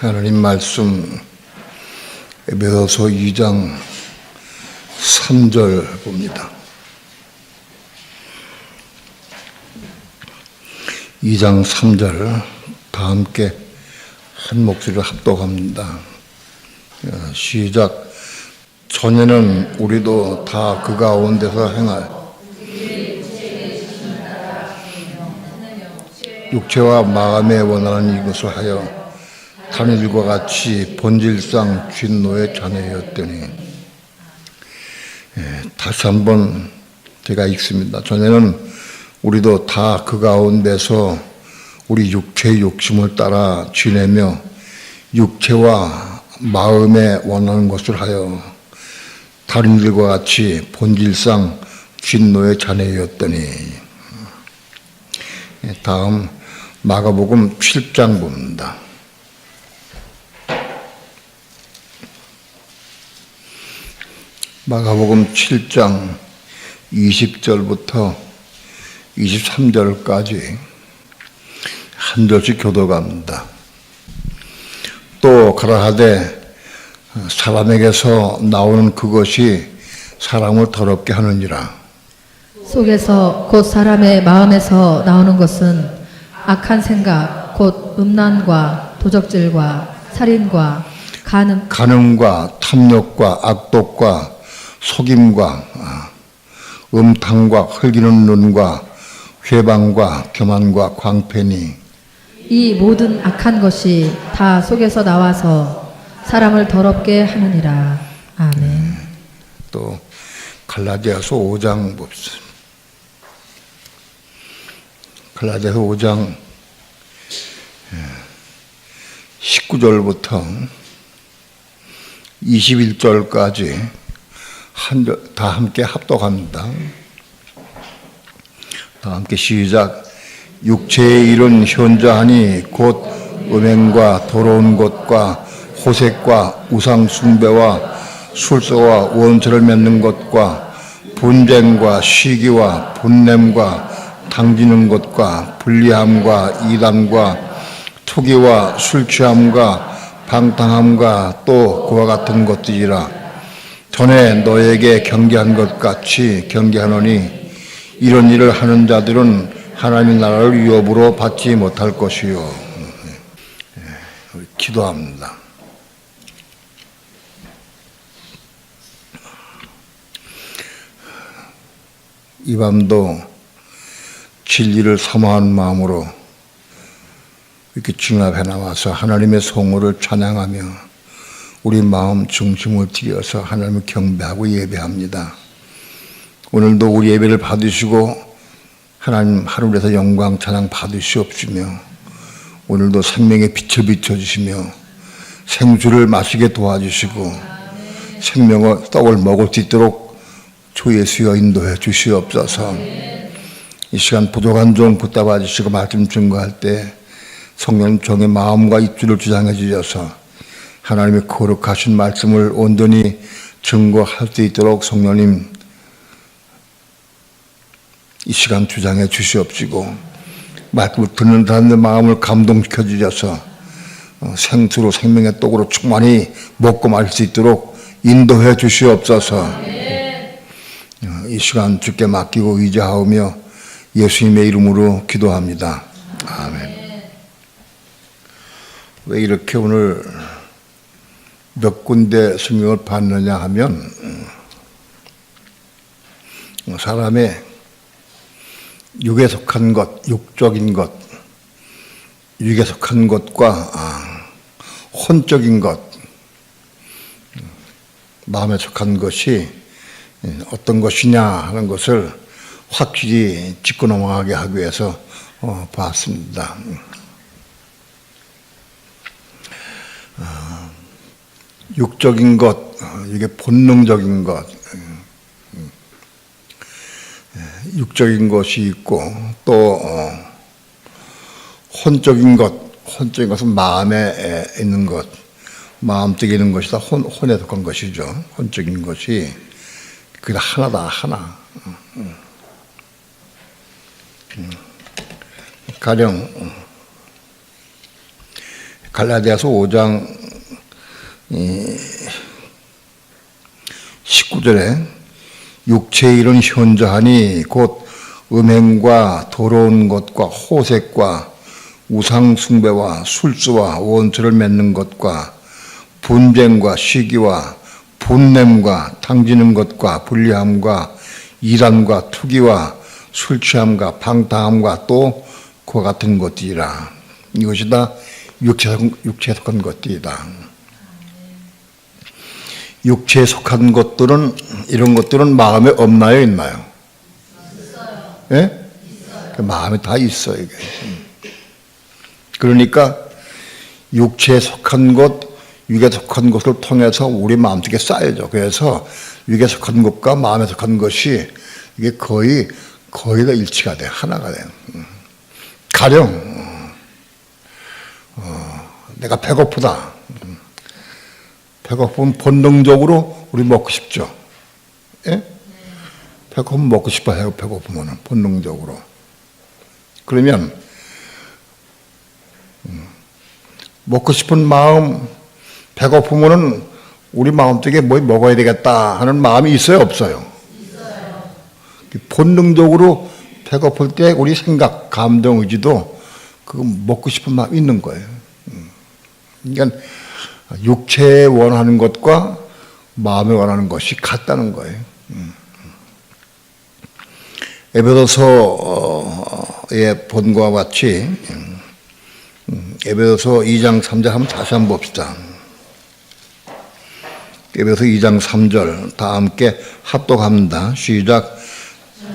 하나님 말씀 에베소서 2장 3절 봅니다. 2장 3절 다 함께 한 목소리로 합독합니다. 시작. 전에는 우리도 다 그 가운데서 행할 육체와 마음에 원하는 이것을 하여 다른 일과 같이 본질상 진노의 자녀였더니. 다시 한번 제가 읽습니다. 전에는 우리도 다 그 가운데서 우리 육체의 욕심을 따라 지내며 육체와 마음에 원하는 것을 하여 다른 일과 같이 본질상 진노의 자녀였더니. 다음 마가복음 7장 봅니다. 마가복음 7장 20절부터 23절까지 한 절씩 교도갑니다. 또 가라하되 사람에게서 나오는 그것이 사람을 더럽게 하느니라. 속에서 곧 사람의 마음에서 나오는 것은 악한 생각 곧 음란과 도적질과 살인과 간음과 탐욕과 악독과 속임과 음탕과 흘기는 눈과 회방과 교만과 광패니. 이 모든 악한 것이 다 속에서 나와서 사람을 더럽게 하느니라. 아멘. 또 갈라디아서 5장 봅시다. 갈라디아서 5장 19절부터 21절까지 다 함께 합독합니다. 다 함께 시작. 육체의 일은 현저하니 곧 음행과 더러운 것과 호색과 우상 숭배와 술수와 원수를 맺는 것과 분쟁과 시기와 분냄과 당지는 것과 불리함과 이단과 투기와 술 취함과 방탕함과 또 그와 같은 것들이라. 전에 너에게 경계한 것 같이 경계하노니 이런 일을 하는 자들은 하나님의 나라를 유업으로 받지 못할 것이요. 기도합니다. 이 밤도 진리를 사모한 마음으로 이렇게 주님 앞에 나와서 하나님의 성호를 찬양하며 우리 마음 중심을 들여서 하나님을 경배하고 예배합니다. 오늘도 우리 예배를 받으시고 하나님 하늘에서 영광 찬양 받으시옵시며 오늘도 생명의 빛을 비춰주시며 생수를 마시게 도와주시고 생명의 떡을 먹을 수 있도록 주 예수여 인도해 주시옵소서. 이 시간 부족한 종 붙잡아 주시고 말씀 증거할 때 성령 종의 마음과 입술을 주장해 주셔서 하나님의 거룩하신 말씀을 온전히 증거할 수 있도록 성령님 이 시간 주장해 주시옵시고 말씀을 듣는 사람의 마음을 감동시켜 주셔서 생수로 생명의 떡으로 충만히 먹고 마실 수 있도록 인도해 주시옵소서. 이 시간 주께 맡기고 의지하오며 예수님의 이름으로 기도합니다. 아멘. 왜 이렇게 오늘 몇 군데 성경을 봤느냐 하면 사람의 육에 속한 것, 육적인 것, 육에 속한 것과 혼적인 것, 마음에 속한 것이 어떤 것이냐 하는 것을 확실히 짚고 넘어가게 하기 위해서 봤습니다. 육적인 것, 이게 본능적인 것, 육적인 것이 있고 또 혼적인 것, 혼적인 것은 마음에 있는 것, 마음속에 있는 것이다. 혼에 속한 것이죠. 혼적인 것이 그게 하나다, 하나. 가령 갈라디아서 5장 19절에 육체의 일은 현저하니 곧 음행과 더러운 것과 호색과 우상 숭배와 술수와 원수를 맺는 것과 분쟁과 시기와 분냄과 탕지는 것과 불리함과 이란과 투기와 술 취함과 방탕함과 또 그와 같은 것들이라. 이것이 다 육체에 속한 것들이다. 육체에 속한 것들은, 이런 것들은 마음에 없나요, 있나요? 있어요. 예? 있어요. 마음에 다 있어요, 이게. 그러니까 육체에 속한 것, 육에 속한 것을 통해서 우리 마음속에 쌓여져. 그래서 육에 속한 것과 마음에 속한 것이 이게 거의 다 일치가 돼. 하나가 돼. 가령 내가 배고프다. 배고프면 본능적으로 우리 먹고 싶죠. 예? 배고프면 먹고 싶어요. 배고프면 본능적으로. 그러면 먹고 싶은 마음, 배고프면은 우리 마음속에 뭐 먹어야 되겠다 하는 마음이 있어요, 없어요? 있어요. 본능적으로 배고플 때 우리 생각, 감정, 의지도 그거 먹고 싶은 마음이 있는 거예요. 그러니까 육체에 원하는 것과 마음에 원하는 것이 같다는 거예요. 에베소서의 본과 같이 에베소서 2장 3절 한번 다시 한번 봅시다. 에베소서 2장 3절 다 함께 합독합니다. 시작.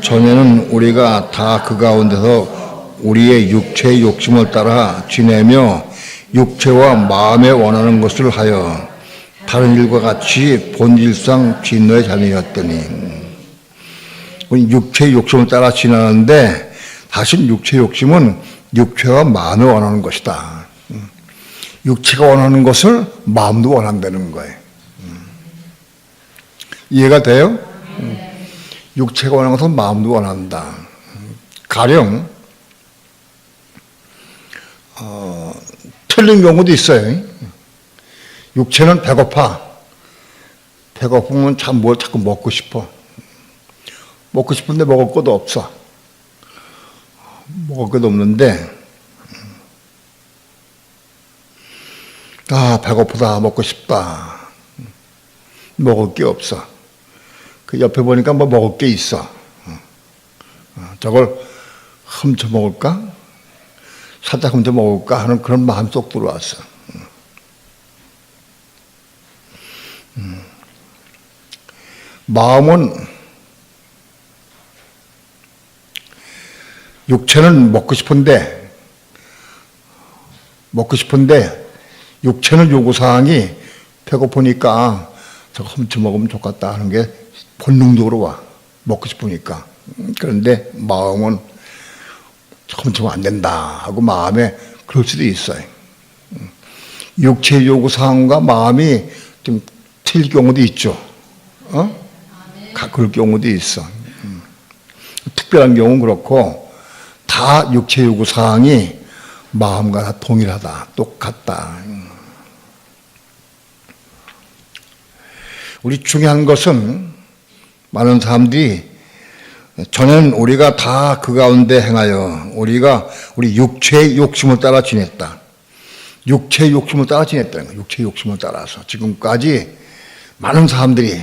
전에는 우리가 다 그 가운데서 우리의 육체의 욕심을 따라 지내며 육체와 마음에 원하는 것을 하여 다른 일과 같이 본질상 진노의 자녀였더니. 우리 육체의 욕심을 따라 지나는데 사실 육체의 욕심은 육체와 마음에 원하는 것이다. 육체가 원하는 것을 마음도 원한다는 거예요. 이해가 돼요? 육체가 원하는 것을 마음도 원한다. 가령 틀린 경우도 있어요. 육체는 배고파. 배고프면 참 뭘 자꾸 먹고 싶어. 먹고 싶은데 먹을 것도 없어. 먹을 것도 없는데 배고프다, 먹고 싶다. 먹을 게 없어. 그 옆에 보니까 뭐 먹을 게 있어. 저걸 훔쳐 먹을까? 살짝 훔쳐 먹을까 하는 그런 마음 쏙 들어왔어. 마음은 육체는 먹고 싶은데 육체는 요구사항이 배고프니까 저거 훔쳐 먹으면 좋겠다 하는 게 본능적으로 와. 먹고 싶으니까. 그런데 마음은 훔치면 안 된다 하고 마음에 그럴 수도 있어요. 육체의 요구사항과 마음이 좀 틀릴 경우도 있죠. 그럴 경우도 있어. 특별한 경우는 그렇고 다 육체 요구사항이 마음과 다 동일하다, 똑같다. 우리 중요한 것은 많은 사람들이 전에는 우리가 다 그 가운데 행하여 우리 육체의 욕심을 따라 지냈다. 육체의 욕심을 따라 지냈다는 거예요. 육체의 욕심을 따라서 지금까지 많은 사람들이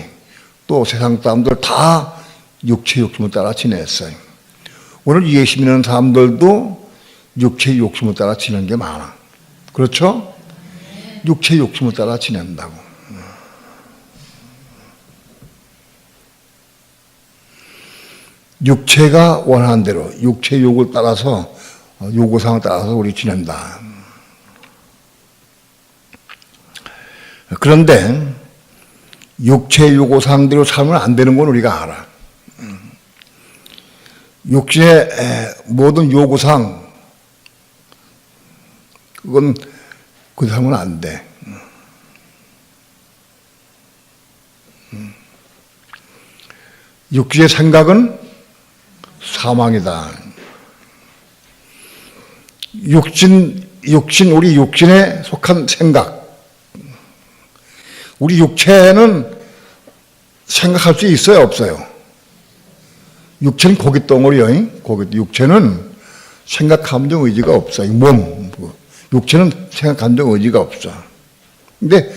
또 세상 사람들 다 육체의 욕심을 따라 지냈어요. 오늘 예수 믿는 사람들도 육체의 욕심을 따라 지내는 게 많아. 그렇죠? 육체의 욕심을 따라 지낸다고. 육체가 원하는 대로 육체의 욕을 따라서 요구사항을 따라서 우리 지낸다. 그런데 육체의 요구사항대로 살면 안 되는 건 우리가 알아. 육체의 모든 요구사항 그건 그대로 하면 안 돼. 육체의 생각은 사망이다. 우리 육신에 속한 생각. 우리 육체는 생각할 수 있어요, 없어요? 육체는 고깃덩어리요. 육체는 생각, 감정, 의지가 없어요. 육체는 생각, 감정, 의지가 없어. 근데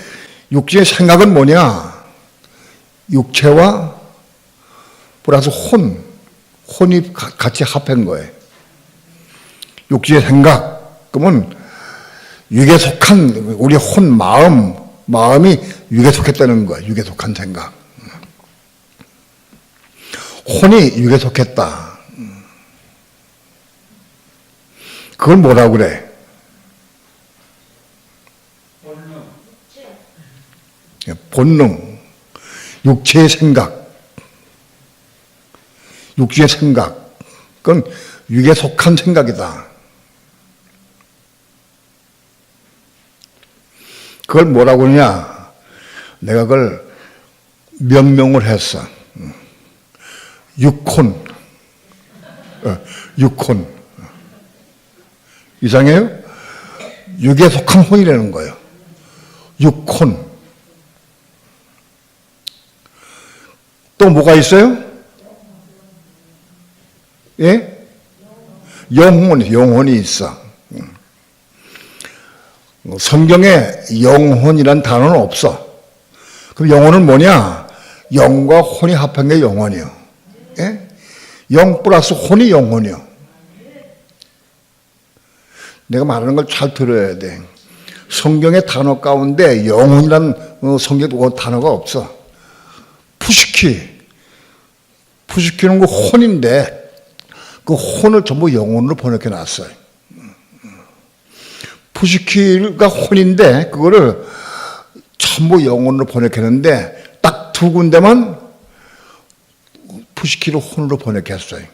육체의 생각은 뭐냐? 육체와 플러스 혼이 같이 합한 거예요. 육체의 생각, 그러면 육에 속한 우리 마음이 육에 속했다는 거예요. 육에 속한 생각. 혼이 육에 속했다. 그걸 뭐라고 그래? 본능. 육체의 생각. 육체의 생각. 그건 육에 속한 생각이다. 그걸 뭐라고 그러냐? 내가 그걸 명명을 했어. 육혼. 이상해요? 육에 속한 혼이라는 거예요. 육혼. 또 뭐가 있어요? 예? 영혼이 있어. 성경에 영혼이란 단어는 없어. 그럼 영혼은 뭐냐? 영과 혼이 합한 게 영혼이요. 예? 영 플러스 혼이 영혼이요. 내가 말하는 걸 잘 들어야 돼. 성경의 단어 가운데 영혼이란 성경 단어가 없어. 푸시키는 거 혼인데 그 혼을 전부 영혼으로 번역해 놨어요. 푸시키가 혼인데 그거를 전부 영혼으로 번역했는데 딱 두 군데만 푸시키를 혼으로 번역했어요.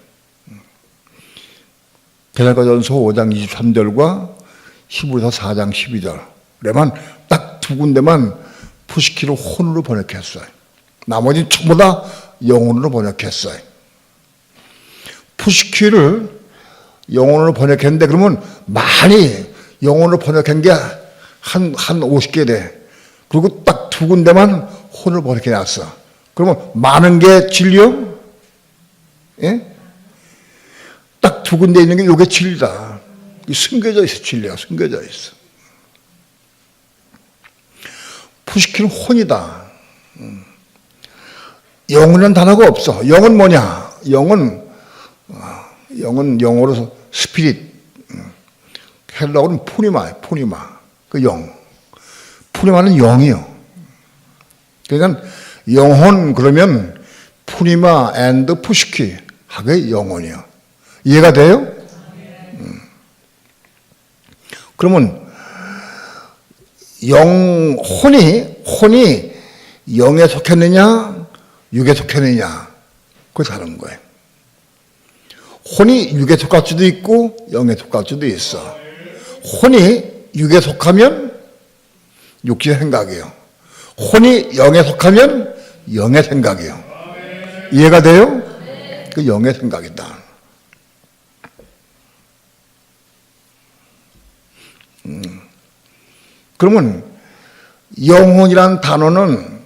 데살로니가전서 5장 23절과 히브리서 4장 12절에만 딱 두 군데만 푸시키를 혼으로 번역했어요. 나머지 전부 다 영혼으로 번역했어요. 푸시키를 영혼으로 번역했는데 그러면 많이 영혼으로 번역한 게 한 50개 돼. 그리고 딱 두 군데만 혼을 번역해 놨어. 그러면 많은 게 진리요? 예? 딱 두 군데 있는 게 요게 진리다. 숨겨져 있어, 진리가 숨겨져 있어. 푸시키는 혼이다. 영이라는 단어가 없어. 영은 뭐냐? 영은 영어로 스피릿. 헬라어는 푸니마. 그 영. 푸니마는 영이요. 그러니까 영혼 그러면 푸니마 앤드 푸시키 하게 영혼이요. 이해가 돼요? 그러면 혼이 영에 속했느냐 육에 속했느냐 그거 다른 거예요. 혼이 육에 속할 수도 있고 영에 속할 수도 있어. 혼이 육에 속하면 육지의 생각이에요. 혼이 영에 속하면 영의 생각이에요. 이해가 돼요? 그 영의 생각이다. 그러면 영혼이란 단어는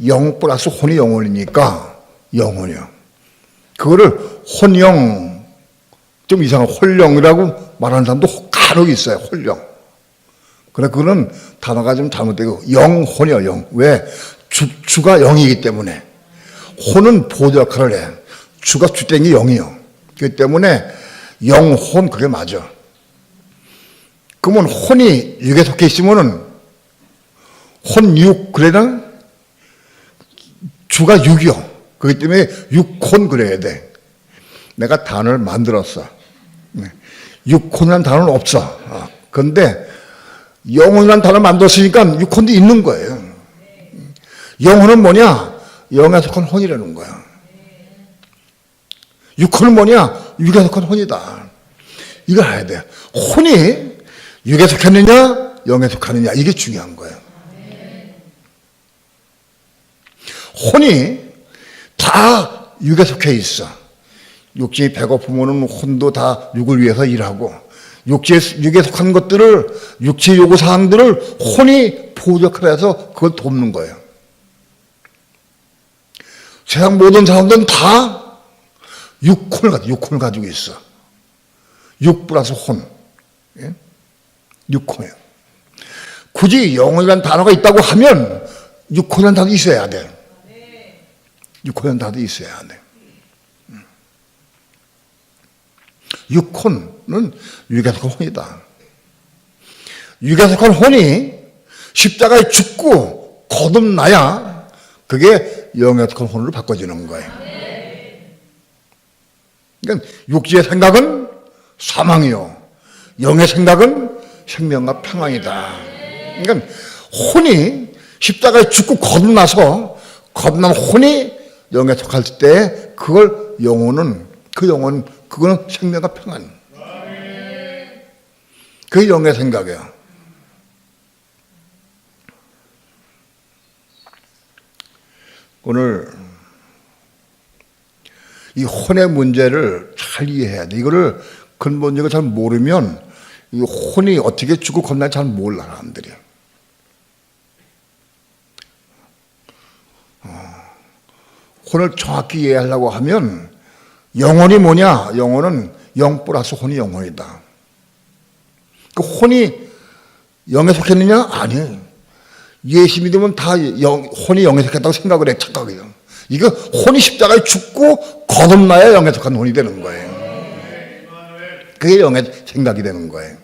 영 플러스 혼이 영혼이니까 영혼이요. 그거를 혼영, 좀 이상한 홀령이라고 말하는 사람도 간혹 있어요. 홀령. 그래, 그거는 단어가 좀 잘못되고 영혼이요, 영. 왜? 주가 영이기 때문에. 혼은 보조 역할을 해. 주가 주된 게 영이요. 그렇기 때문에 영혼, 그게 맞아. 그러면 혼이 육에 속해 있으면은 혼육, 그래나? 주가 육이요. 그렇기 때문에 육혼 그래야 돼. 내가 단어를 만들었어. 육혼이라는 단어는 없어. 그런데 영혼이라는 단어를 만들었으니까 육혼도 있는 거예요. 영혼은 뭐냐? 영에 속한 혼이라는 거야. 육혼은 뭐냐? 육에 속한 혼이다. 이거 알아야 돼. 혼이 육에 속했느냐? 영에 속하느냐? 이게 중요한 거예요. 혼이 다 육에 속해 있어. 육신이 배고프면 혼도 다 육을 위해서 일하고, 육에 속한 것들을, 육체 요구사항들을 혼이 보적하면서 그걸 돕는 거예요. 세상 모든 사람들은 다 육혼을 가지고 있어. 육 플러스 혼. 예? 육혼이에요. 굳이 영혼이라는 단어가 있다고 하면 육혼이라는 단어도 있어야 돼. 육혼이라는 단어도 있어야 돼. 육혼은 육에 속한 혼이다. 육에 속한 혼이 십자가에 죽고 거듭나야 그게 영에 속한 혼으로 바꿔지는 거예요. 그러니까 육지의 생각은 사망이요, 영의 생각은 생명과 평안이다. 그러니까 혼이 십자가에 죽고 거듭나서 거듭난 혼이 영에 속할 때 그걸 그거는 생명과 평안. 그게 영의 생각이에요. 오늘 이 혼의 문제를 잘 이해해야 돼. 이거를 근본적으로 잘 모르면 이 혼이 어떻게 죽고 겁나는지 잘 몰라, 사람들이. 혼을 정확히 이해하려고 하면 영혼이 뭐냐? 영혼은 영 플러스 혼이 영혼이다. 그 혼이 영에 속했느냐? 아니. 예수 믿으면 다 혼이 영에 속했다고 생각을 해, 착각이에요. 이거 혼이 십자가에 죽고 거듭나야 영에 속한 혼이 되는 거예요. 그게 영의 생각이 되는 거예요.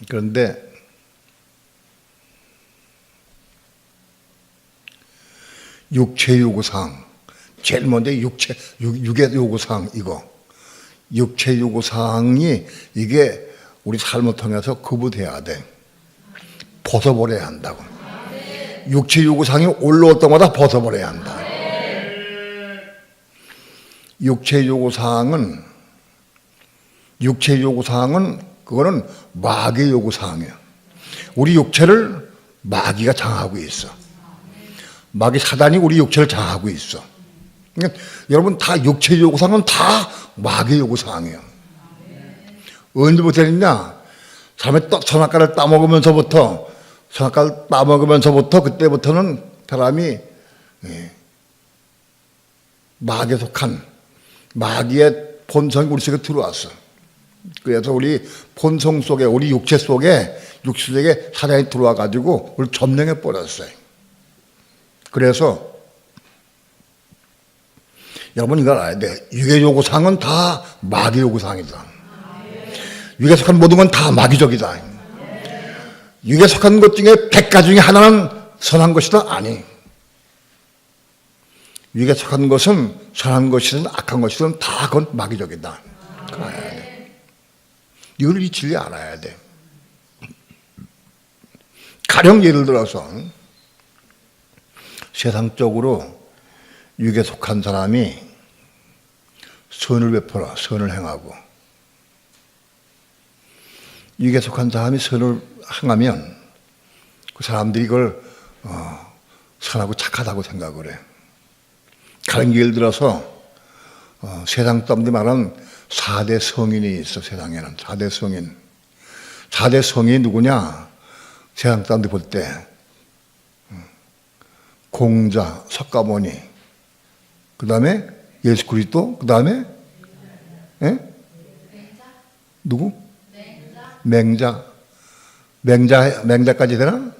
그런데 육체 요구사항, 제일 먼저 육의 요구사항, 육체 요구사항이 이게 우리 삶을 통해서 거부돼야 돼. 벗어버려야 한다고. 육체 요구사항이 올라올 때마다 벗어버려야 한다. 육체 요구사항은 그거는 마귀의 요구사항이에요. 우리 육체를 마귀가 장하고 있어. 마귀 사단이 우리 육체를 장하고 있어. 그러니까 여러분 다 육체 요구사항은 다 마귀의 요구사항이에요. 언제부터 했냐? 선악과를 따먹으면서부터 그때부터는 사람이 마귀에 속한 마귀의 본성이 우리 속에 들어왔어. 그래서 우리 본성 속에, 우리 육체 속에 사단이 들어와 가지고 우리를 점령해 버렸어요. 그래서 여러분 이걸 알아야 돼. 육의 요구사항은 다 마귀 요구사항이다. 육에 속한 모든 건 다 마귀적이다. 육에 속한 것 중에 100가지 중에 하나는 선한 것이다? 아니. 육에 속한 것은 선한 것이든 악한 것이든 다 그건 마귀적이다. 그거 알아야 돼. 이걸 이 진리 알아야 돼. 가령 예를 들어서 세상적으로 육에 속한 사람이 선을 베풀어 선을 행하고, 육에 속한 사람이 선을 행하면 그 사람들이 이걸 선하고 착하다고 생각을 해. 다른 예를 들어서 세상 사람들이 말하는 4대 성인이 있어. 세상에는 4대 성인. 4대 성인이 누구냐? 세상 사람들이 볼 때 공자, 석가모니, 그 다음에 예수 그리스도, 그 다음에 누구? 맹자까지 되나?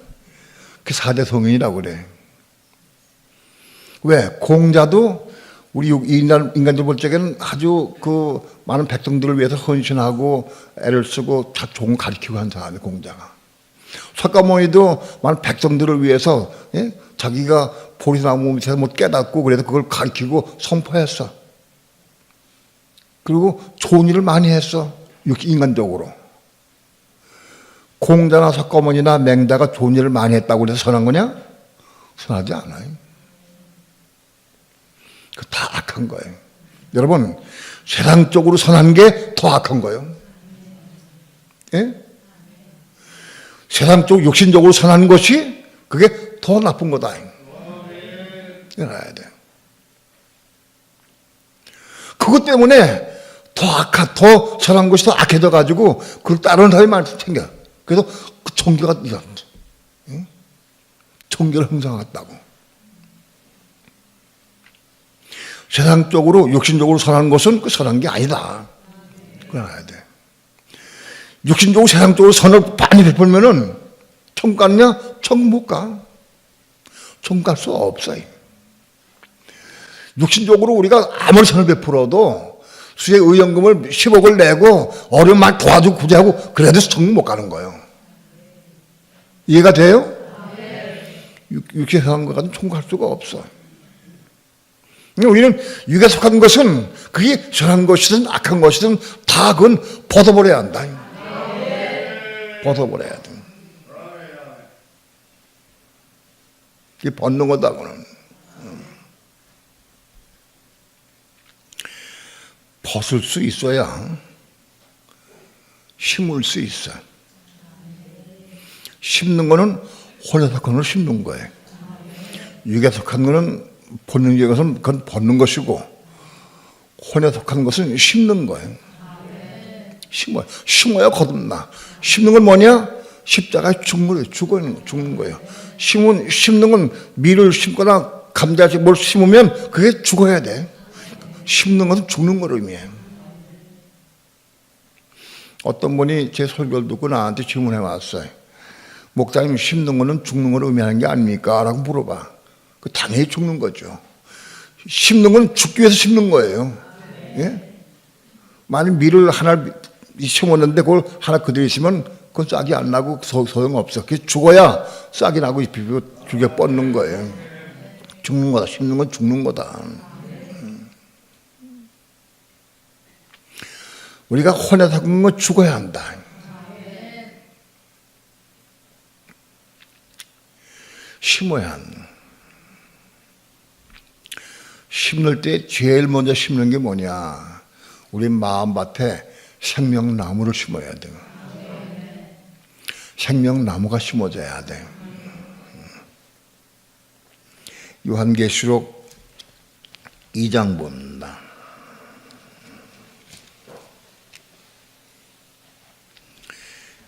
그 4대 성인이라고 그래. 왜? 공자도 우리 인간들 볼 적에는 아주 그 많은 백성들을 위해서 헌신하고 애를 쓰고 좋은 가르치고 한 사람이 공자가. 석가모니도 많은 백성들을 위해서 자기가 보리나무 밑에서 못 깨닫고 그래도 그걸 가르치고 선포했어. 그리고 좋은 일을 많이 했어. 인간적으로. 공자나 석가모니나 맹자가 좋은 일을 많이 했다고 해서 선한 거냐? 선하지 않아요. 그 다 악한 거예요. 여러분, 세상적으로 선한 게 더 악한 거예요. 예? 세상적 육신적으로 선한 것이 그게 더 나쁜 거다. 알아야 돼. 그것 때문에 더 선한 것이 더 악해져가지고 그걸 따르는 사람이 많이 생겨. 그래서 그 종교가 이런, 응? 종교를 형성했다고. 세상적으로 육신적으로 선한 것은 그 선한 게 아니다. 그걸 알아야 돼. 육신적으로 세상적으로 선을 많이 베풀면은 천국 가느냐? 천국 못 가. 천국 갈 수 없어요. 육신적으로 우리가 아무리 선을 베풀어도 수의 의연금을 10억을 내고 어려운 말 도와주고 구제하고 그래도 천국 못 가는 거예요. 이해가 돼요? 육신에 속한 것 같은 천국 갈 수가 없어. 우리는 육에 속한 것은 그게 선한 것이든 악한 것이든 다 그건 벗어버려야 한다. 벗어버려야 돼. 이게 벗는 거다, 그는. 벗을 수 있어야 심을 수 있어. 심는 거는 혼에 속한 걸 심는 거예요. 육에 속한 거는 본능적인 것은 그건 벗는 것이고 혼에 속한 것은 심는 거예요. 심어야 거듭나. 심는 건 뭐냐? 십자가에 죽는 거예요. 심는 건 밀을 심거나 감자지 뭘 심으면 그게 죽어야 돼. 심는 것은 죽는 걸 의미해요. 어떤 분이 제 설교를 듣고 나한테 질문해 왔어요. 목사님, 심는 거는 죽는 걸 의미하는 게 아닙니까? 라고 물어봐. 그 당연히 죽는 거죠. 심는 건 죽기 위해서 심는 거예요. 예? 만약 밀을 하나 심었는데 그걸 하나 그대로 있으면 그건 싹이 안 나고 소용없어. 그게 죽어야 싹이 나고 잎이 죽여 뻗는 거예요. 죽는 거다. 심는 건 죽는 거다. 우리가 혼에 삭은 건 죽어야 한다. 심어야 한다. 심을 때 제일 먼저 심는 게 뭐냐? 우리 마음밭에 생명나무를 심어야 돼요. 생명나무가 심어져야 돼. 요한계시록 2장 봅니다.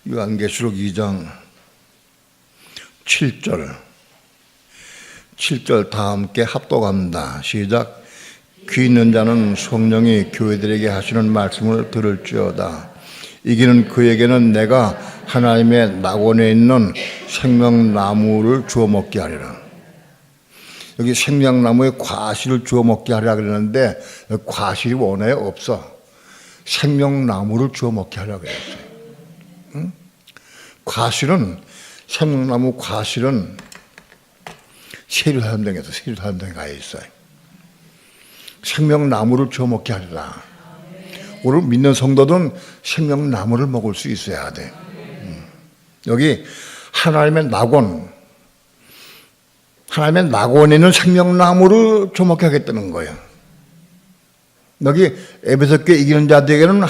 요한계시록 2장 7절 다 함께 합독합니다. 시작. 귀 있는 자는 성령이 교회들에게 하시는 말씀을 들을지어다. 이기는 그에게는 내가 하나님의 낙원에 있는 생명나무를 주워 먹게 하리라. 여기 생명나무에 과실을 주워 먹게 하리라 그러는데 과실이 원에 없어. 생명나무를 주워 먹게 하리라 그랬어요. 응? 과실은 생명나무 과실은 세류사람등에서 세류사람등에 가 있어요. 생명나무를 주워 먹게 하리라. 오늘 믿는 성도들은 생명나무를 먹을 수 있어야 돼. 여기 하나님의 낙원, 하나님의 낙원에 있는 생명나무를 주워 먹게 하겠다는 거예요. 여기 에베소 교회 이기는 자들에게는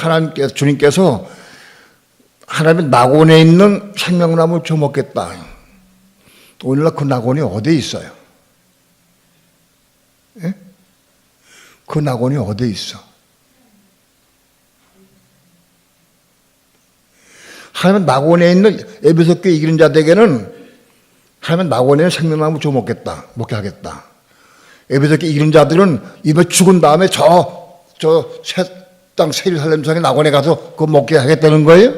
주님께서 하나님의 낙원에 있는 생명나무를 주워 먹겠다. 오늘날 그 낙원이 어디에 있어요? 예? 그 낙원이 어디에 있어? 하나님 낙원에 있는 에베소 교회 이기는 자들에게는 하나님 낙원에 생명나무 주워 먹게 하겠다. 에베소 교회 이기는 자들은 이번 죽은 다음에 새 땅 세리살렘성의 낙원에 가서 그거 먹게 하겠다는 거예요?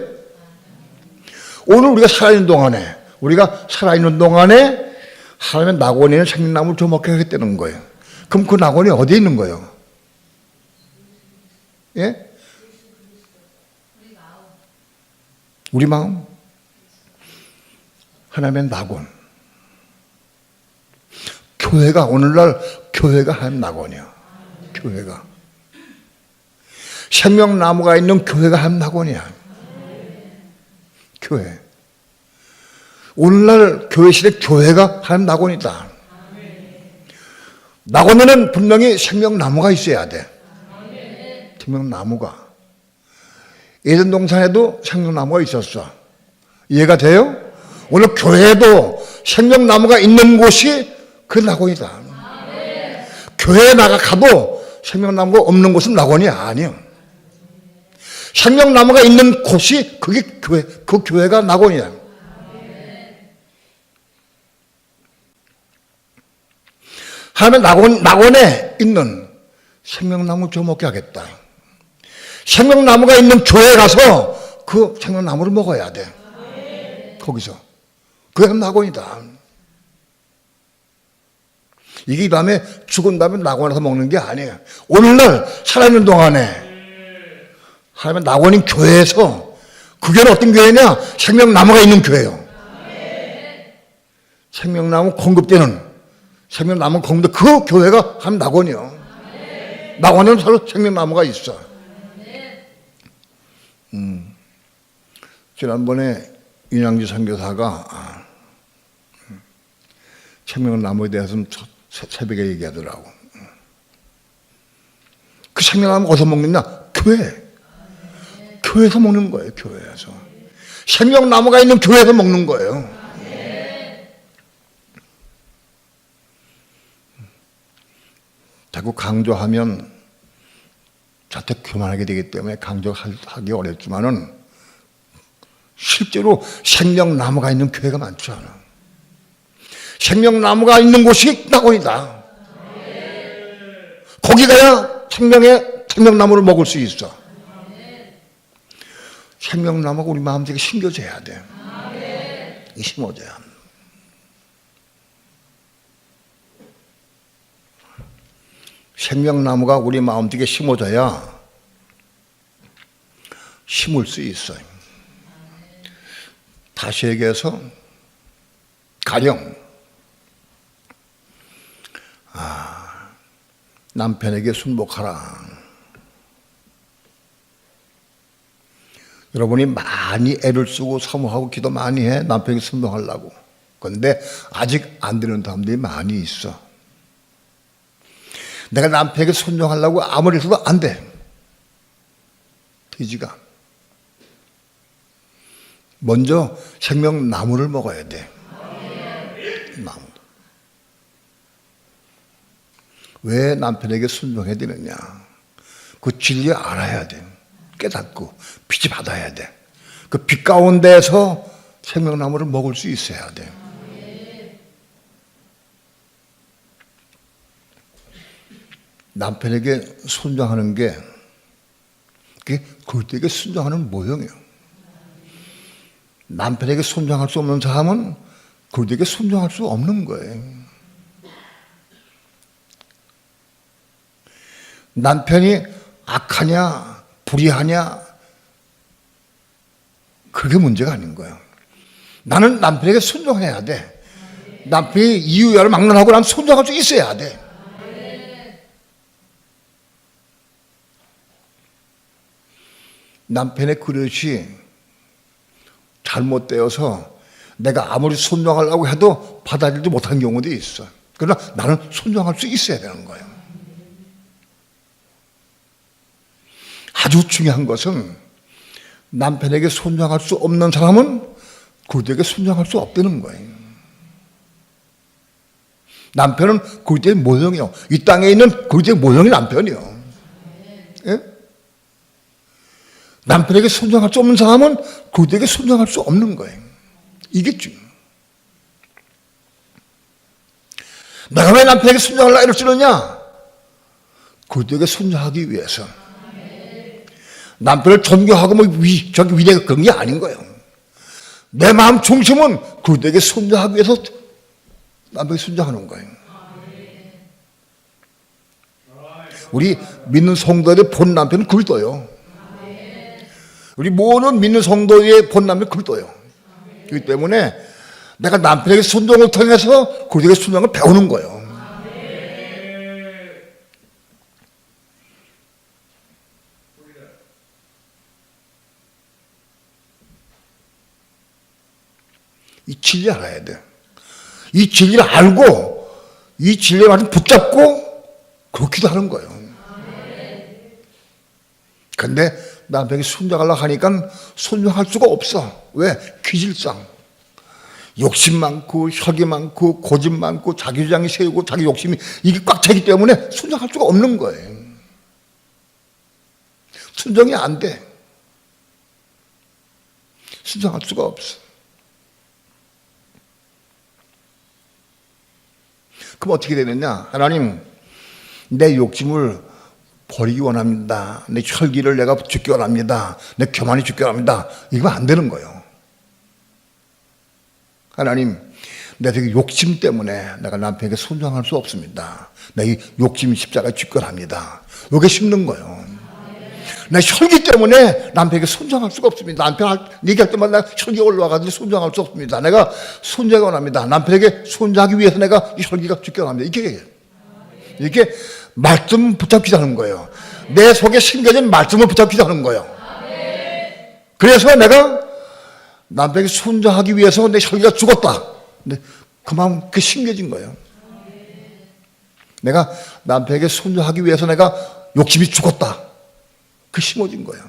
오늘 우리가 살아있는 동안에 하나님의 낙원에 있는 생명나무를 주워 먹게 하겠다는 거예요. 그럼 그 낙원이 어디에 있는 거예요? 예? 우리 마음. 하나님의 낙원. 오늘날 교회가 하나님 낙원이야. 교회가. 생명나무가 있는 교회가 하나님 낙원이야. 교회. 오늘날 교회 시대 교회가 하나님 낙원이다. 낙원에는 분명히 생명나무가 있어야 돼. 생명나무가. 에덴 동산에도 생명나무가 있었어. 이해가 돼요? 오늘 교회에도 생명나무가 있는 곳이 그 낙원이다. 교회에 가도 생명나무가 없는 곳은 낙원이 아니야. 생명나무가 있는 곳이 그게 교회, 그 교회가 낙원이야. 하나님의 낙원에 있는 생명나무 좀 먹게 하겠다. 생명나무가 있는 교회에 가서 그 생명나무를 먹어야 돼. 거기서. 그게 낙원이다. 이게 이 밤에 죽은 다음에 낙원에서 먹는 게 아니에요. 오늘날 살아있는 동안에 하나님의 낙원인 교회에서, 그게 어떤 교회냐? 생명나무가 있는 교회예요. 생명나무 공급되는, 생명나무 공급되는 그 교회가 하나님 낙원이요. 낙원에는 서로 생명나무가 있어. 지난번에 윤양지 선교사가 생명나무에 대해서 새벽에 얘기하더라고. 그 생명나무 어디서 먹느냐? 교회. 교회에서 먹는 거예요. 교회에서. 생명나무가 있는 교회에서 먹는 거예요. 자꾸 강조하면 자꾸 교만하게 되기 때문에 강조하기 어렵지만은 실제로 생명나무가 있는 교회가 많지 않아. 생명나무가 있는 곳이 낙원이다. 거기 가야 생명나무를 먹을 수 있어. 생명나무가 우리 마음속에 심겨져야 돼. 심어져야. 생명나무가 우리 마음속에 심어져야 심을 수 있어요. 다시 얘기해서 가령 남편에게 순복하라. 여러분이 많이 애를 쓰고 사모하고 기도 많이 해. 남편에게 순복하려고. 그런데 아직 안 되는 사람들이 많이 있어. 내가 남편에게 순종하려고 아무리 해도 안 돼. 되지가. 먼저 생명나무를 먹어야 돼. 나무. 왜 남편에게 순종해야 되느냐? 그 진리 알아야 돼. 깨닫고 빛이 받아야 돼. 그 빛 가운데서 생명나무를 먹을 수 있어야 돼. 남편에게 순종하는 게 그게 그들에게 순종하는 모형이에요. 남편에게 순종할 수 없는 사람은 그들에게 순종할 수 없는 거예요. 남편이 악하냐 불의하냐 그게 문제가 아닌 거예요. 나는 남편에게 순종해야 돼. 남편이 이유야를 막론하고 난 순종할 수 있어야 돼. 남편의 그릇이 잘못되어서 내가 아무리 순종하려고 해도 받아들이지 못한 경우도 있어. 그러나 나는 순종할 수 있어야 되는 거예요. 아주 중요한 것은 남편에게 순종할 수 없는 사람은 그들에게 순종할 수 없다는 거예요. 남편은 그들의 모형이요. 이 땅에 있는 그들의 모형이 남편이요. 예? 남편에게 순종할 수 없는 사람은 그들에게 순종할 수 없는 거예요. 이게 중요해요. 내가 왜 남편에게 순종하려고 애를 쓰느냐? 그들에게 순종하기 위해서. 남편을 존경하고 저기 위대한 그런 게 아닌 거예요. 내 마음 중심은 그들에게 순종하기 위해서 남편에게 순종하는 거예요. 우리 믿는 성도들의 본 남편은 그리스도예요. 우리 모든 믿는 성도의 본 남편은 그리스도예요. 그렇기 때문에 내가 남편에게 순종을 통해서 그들에게 순종을 배우는 거예요. 이 진리 알아야 돼. 이 진리를 알고 이 진리를 완전 붙잡고 그렇기도 하는 거예요. 근데 남편에게 순종하려고 하니까 순종할 수가 없어. 왜? 기질상 욕심 많고 혁이 많고 고집 많고 자기 주장이 세우고 자기 욕심이 이게 꽉 차기 때문에 순종할 수가 없는 거예요. 순종이 안 돼. 순종할 수가 없어. 그럼 어떻게 되느냐? 하나님, 내 욕심을 버리기 원합니다. 내 혈기를 내가 죽기 원합니다. 내 교만이 죽기 원합니다. 이거 안 되는 거예요. 하나님, 내 욕심 때문에 내가 남편에게 순종할 수 없습니다. 내 욕심이 십자가에 죽기 원합니다. 이게 심는 거예요. 내 혈기 때문에 남편에게 순종할 수가 없습니다. 남편 얘기할 때마다 혈기가 올라와가지고 순종할 수 없습니다. 내가 순종하기 원합니다. 남편에게 순종하기 위해서 내가 이 혈기가 죽기 원합니다. 이게 말씀 붙잡기자는 거예요. 내 속에 심겨진 말씀을 붙잡기자는 거예요. 그래서 내가 남편에게 순종하기 위해서 내 혈기가 죽었다. 근데 그 마음 그 심겨진 거예요. 내가 남편에게 순종하기 위해서 내가 욕심이 죽었다. 그 심어진 거예요.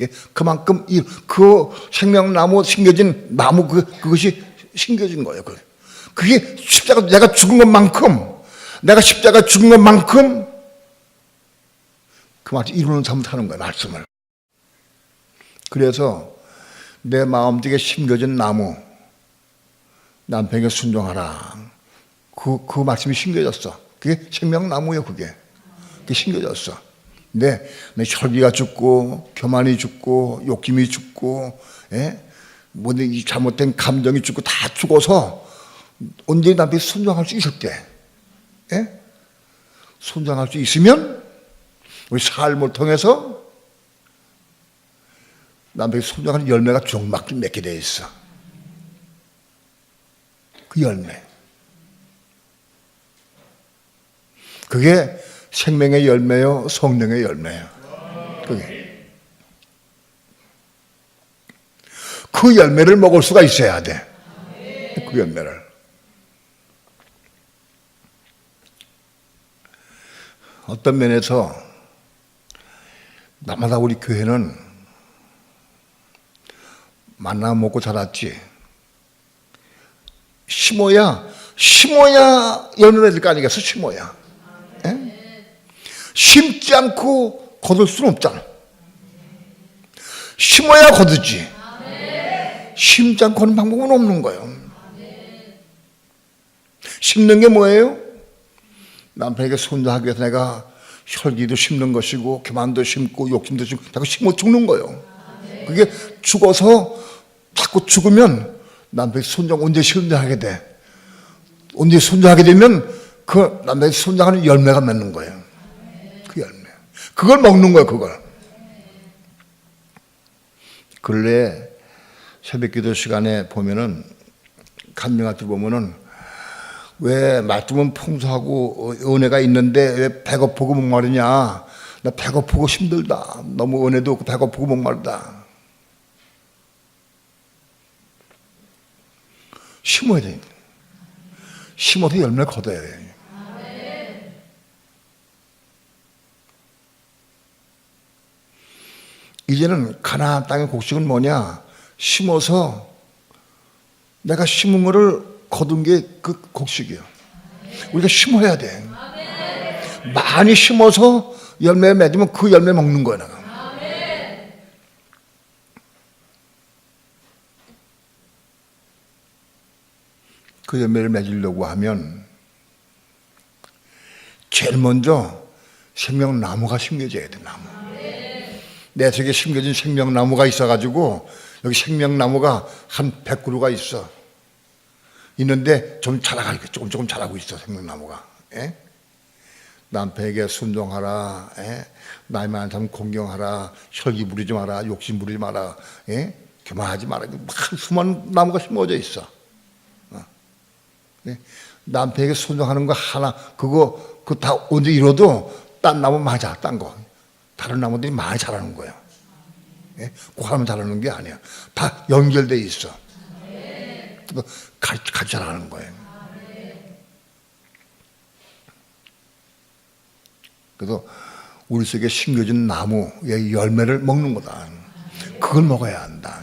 예, 그만큼 그 생명나무 심겨진 나무 그것이 심겨진 거예요. 그게 십자가 내가 죽은 것만큼 내가 십자가 죽은 것만큼 그 말씀 이루는 삶을 사는 거예요. 말씀을. 그래서 내 마음속에 심겨진 나무 남편에게 순종하라. 그 말씀이 심겨졌어. 그게 생명나무예요. 그게 심겨졌어. 근데 내 혈기가 죽고 교만이 죽고 욕심이 죽고 모든 이 잘못된 감정이 죽고 다 죽어서 언제 남편이 순종할 수 있을 때 순종할 수 있으면 우리 삶을 통해서 남편이 순종하는 열매가 조금밖에 맺게 돼 있어. 그 열매. 그게 생명의 열매요, 성령의 열매요. 그게. 그 열매를 먹을 수가 있어야 돼. 그 열매를. 어떤 면에서 나마다 우리 교회는 만나 먹고 자랐지. 심어야 열매 맺을 거 아니겠어? 심어야. 심지 않고 거둘 수는 없잖아. 심어야 거두지. 심지 않고 하는 방법은 없는 거예요. 심는 게 뭐예요? 남편에게 순종하기 위해서 내가 혈기도 심는 것이고 교만도 심고 욕심도 심고 자꾸 심어 죽는 거예요. 그게 죽어서 자꾸 죽으면 남편에게 순종 언제 순종하게 돼? 언제 순종하게 되면 그 남편에게 순종하는 열매가 맺는 거예요. 그 열매. 그걸 먹는 거예요, 그걸. 근래 새벽 기도 시간에 보면은, 간증할 때 보면은, 왜 말씀은 풍성하고 은혜가 있는데 왜 배고프고 목마르냐? 나 배고프고 힘들다. 너무 은혜도 없고 배고프고 목마르다. 심어야 돼. 심어서 열매를 거둬야 돼. 이제는 가나안 땅의 곡식은 뭐냐? 심어서 내가 심은 거를 거둔 게 그 곡식이에요. 우리가 심어야 돼. 많이 심어서 열매 맺으면 그 열매 먹는 거야, 내가. 그 열매를 맺으려고 하면 제일 먼저 생명나무가 심겨져야 돼, 나무. 내 속에 심겨진 생명나무가 있어가지고 여기 생명나무가 한 100그루가 있어. 있는데 좀 자라가니까 조금 자라고 있어, 생명나무가. 남편에게 순종하라. 나이 많은 사람 공경하라. 혈기 부리지 마라. 욕심 부리지 마라. 교만하지 마라. 수많은 나무가 심어져 있어. 남편에게 순종하는 거 하나, 그거 다 언제 이뤄도 딴 나무 맞아, 딴 거. 다른 나무들이 많이 자라는 거예요. 꼭 하면 자라는 게 아니야. 다 연결돼 있어. 같이 자라는 거예요. 그래서 우리 속에 심겨진 나무의 열매를 먹는 거다. 그걸 먹어야 한다.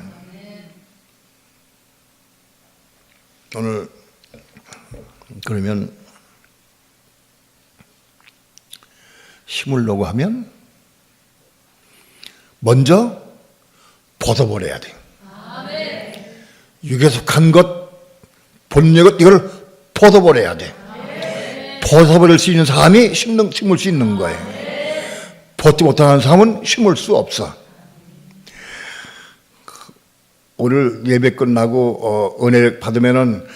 오늘 그러면 심으려고 하면 먼저 벗어버려야 돼. 육에 속한 것, 본능의 것, 이걸 벗어버려야 돼. 벗어버릴 수 있는 사람이 심을 수 있는 거예요. 벗지 못하는 사람은 심을 수 없어. 오늘 예배 끝나고 은혜 받으면은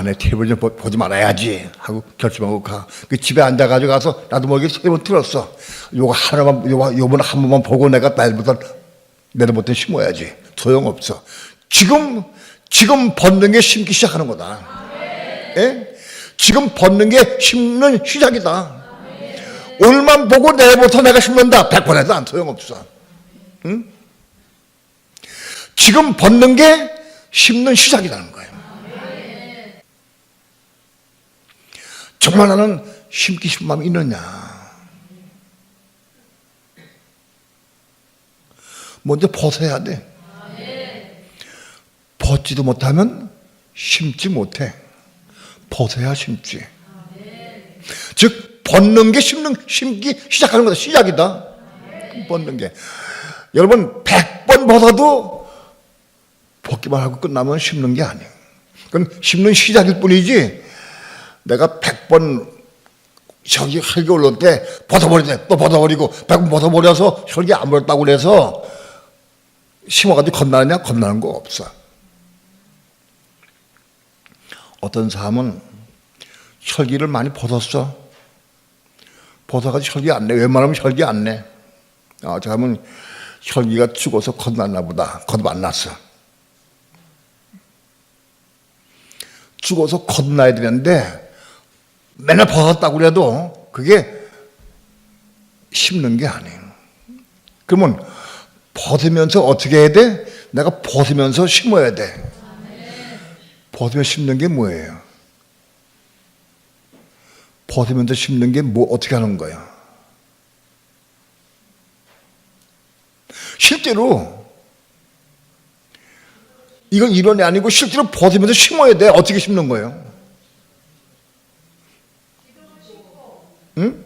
내 텔레비전 보지 말아야지 하고 결심하고 가. 그 집에 앉아가지고 가서 나도 모르게 세 번 틀었어. 요거 하나만, 요번 한 번만 보고 내가 내일부터 심어야지. 소용없어. 지금 벗는 게 심기 시작하는 거다. 예? 지금 벗는 게 심는 시작이다. 오늘만 보고 내일부터 내가 심는다. 100번 해도 안 소용없어. 응? 지금 벗는 게 심는 시작이라는 거예요. 정말 나는 심기 싶은 마음이 있느냐. 먼저 벗어야 돼. 벗지도 못하면 심지 못해. 벗어야 심지. 즉 벗는 게 심기 시작하는 거다. 시작이다. 벗는 게. 여러분 100번 벗어도 벗기만 하고 끝나면 심는 게 아니에요. 그건 심는 시작일 뿐이지 내가 100번 혈기 올라올 때 벗어버리고 또 벗어버리고 100번 벗어버려서 혈기 안 버렸다고 그래서 심어가지고 겁나느냐? 겁나는 거 없어. 어떤 사람은 혈기를 많이 벗었어. 벗어가지고 혈기 안 내. 웬만하면 혈기 안 내. 저 사람은 혈기가 죽어서 거듭났나 보다. 거듭 안 났어. 죽어서 거듭나야 되는데 맨날 벗었다고 그래도 그게 심는 게 아니에요. 그러면 벗으면서 어떻게 해야 돼? 내가 벗으면서 심어야 돼. 벗으면 심는 게 뭐예요? 벗으면서 심는 게 어떻게 하는 거야? 실제로 이건 이론이 아니고 실제로 벗으면서 심어야 돼. 어떻게 심는 거예요? 응?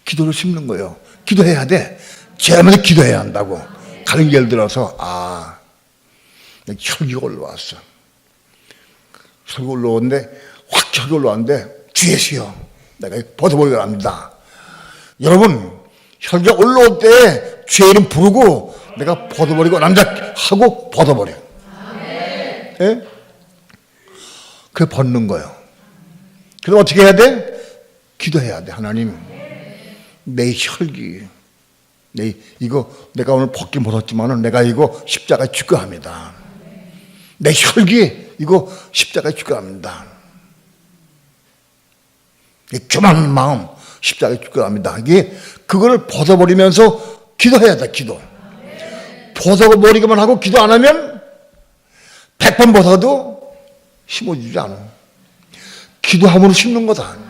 기도로 심는 거예요. 기도해야 돼. 제일 먼저 기도해야 한다고. 다른 예를 들어서 혈기가 올라왔어. 혈기 올라오는데 확 혈기 올라왔는데 주예시여 내가 벗어버리려 합니다. 여러분 혈기가 올라올 때 주의 이름 부르고 내가 벗어버리고 남자 하고 벗어버려. 예? 그게 벗는 거예요. 그래서 어떻게 해야 돼? 기도해야 돼. 하나님 내 혈기 이거 내가 오늘 벗긴 벗었지만은 내가 이거 십자가에 죽게 합니다. 내 혈기 이거 십자가에 죽게 합니다. 교만한 마음 십자가에 죽게 합니다. 이게 그거를 벗어버리면서 기도해야 돼. 기도. 벗어버리기만 하고 기도 안 하면 100번 벗어도 심어주지 않아. 기도함으로 심는 거다.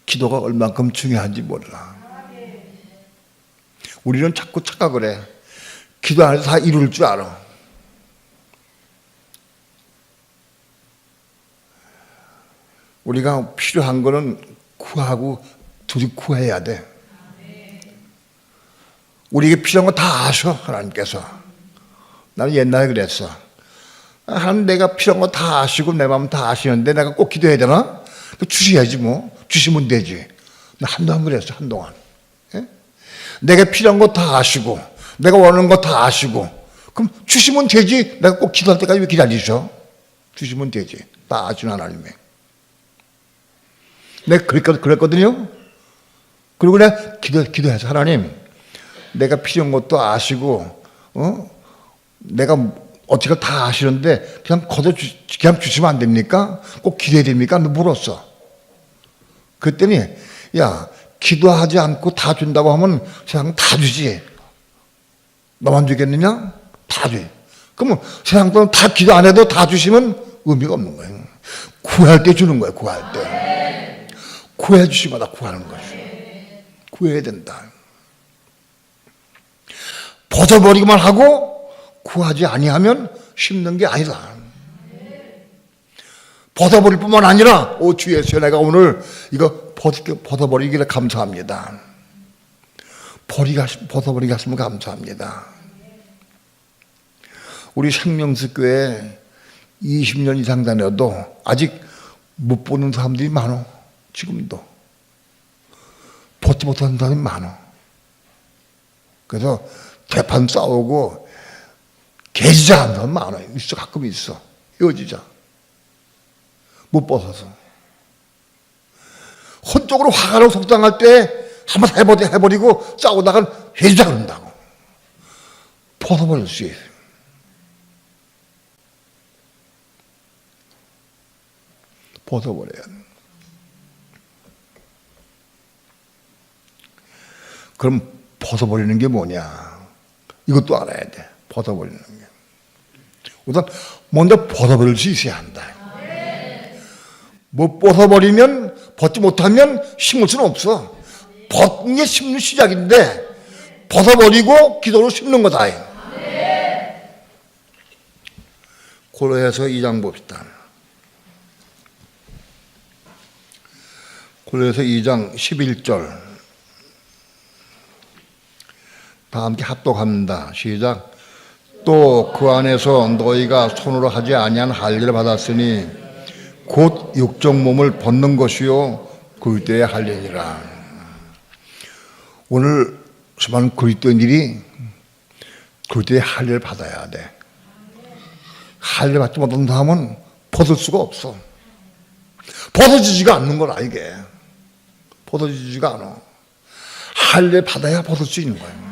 기도가 얼만큼 중요한지 몰라. 우리는 자꾸 착각을 해. 기도 안 해서 다 이룰 줄 알아. 우리가 필요한 거는 구하고 둘이 구해야 돼. 우리에게 필요한 거 다 아셔. 하나님께서. 나는 옛날에 그랬어. 하나님 내가 필요한 거 다 아시고 내 마음 다 아시는데 내가 꼭 기도해야 되나? 주셔야지 뭐. 주시면 되지. 나 한동안 그랬어. 한동안. 예? 내가 필요한 거 다 아시고 내가 원하는 거 다 아시고 그럼 주시면 되지. 내가 꼭 기도할 때까지 왜 기다리셔? 주시면 되지. 다 아시는 하나님이. 내가 그랬거든요. 그리고 내가 기도해서 하나님 내가 필요한 것도 아시고 내가 어떻게 다 아시는데 그냥 그냥 주시면 안 됩니까? 꼭 기도해야 됩니까? 물었어. 그랬더니 야 기도하지 않고 다 준다고 하면 세상 다 주지. 너만 주겠느냐? 다 줘. 그러면 세상 분은 다 기도 안 해도 다 주시면 의미가 없는 거예요. 구할 때 주는 거예요. 구할 때. 구해 주시마다 구하는 것이. 구해야 된다. 벗어버리기만 하고 구하지 아니하면 심는 게 아니다. 벗어버릴 뿐만 아니라 주 예수여 내가 오늘 이거 벗어버리기를 감사합니다. 벗어버리게 하시면 감사합니다. 우리 생명수교회 20년 이상 다녀도 아직 못 보는 사람들이 많아. 지금도 벗지 못하는 사람이 많아. 그래서 대판 싸우고 개지자 하는 사람 많아요. 있어, 가끔 있어. 헤어지자. 못 벗어서. 혼적으로 화가 나고 속상할 때 한번 해버리고 싸우다가 헤어지자 그런다고. 벗어버릴 수 있어요. 벗어버려야 돼. 그럼 벗어버리는 게 뭐냐? 이것도 알아야 돼. 벗어버리는 게. 우선 먼저 벗어버릴 수 있어야 한다. 못 벗어버리면, 벗지 못하면 심을 수는 없어. 벗는 게 심는 시작인데 벗어버리고 기도로 심는 거다. 골로새서 2장 봅시다. 골로새서 2장 11절. 다 함께 합독합니다. 시작. 또 그 안에서 너희가 손으로 하지 아니한 할례를 받았으니 곧 육적 몸을 벗는 것이요 그리스도의 할례니라. 오늘 수많은 그리스도인들이 그리스도의 할례를 받아야 돼. 할례 받지 못한 사람은 벗을 수가 없어. 벗어지지가 않는 거라 이게. 벗어지지가 않아. 할례 받아야 벗을 수 있는 거야.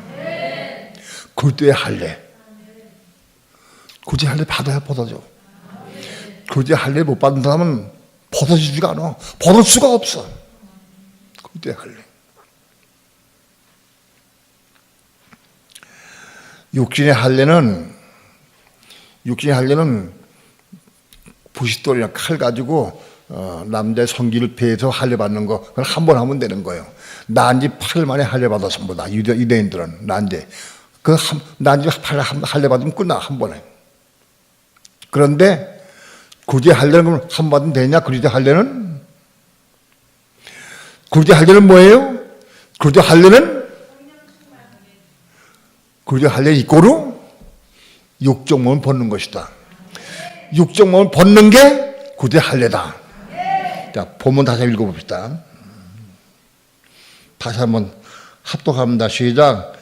그리스도의 할례. 그리스도의 할례 받아야 벗어져. 그리스도의 할례 못 받는 사람은 벗어지지가 않아. 벗을 수가 없어. 그리스도의 할례. 육신의 할례는 부싯돌이나 칼 가지고 남자의 성기를 베서 할례 받는 거, 그걸 한 번 하면 되는 거예요. 난지 8일 만에 할례 받았어, 전부 유대인들은 난지. 난지 할례 받으면 끝나, 한 번에. 그런데 그리스도의 할례는 한 번 받으면 되냐? 그리스도의 할례는 뭐예요? 그리스도의 할례 이꼬르 육적 몸을 벗는 것이다. 육적 몸을 벗는 게 그리스도의 할례다. 자, 본문 다시 읽어봅시다. 다시 한번 합독합니다. 시작.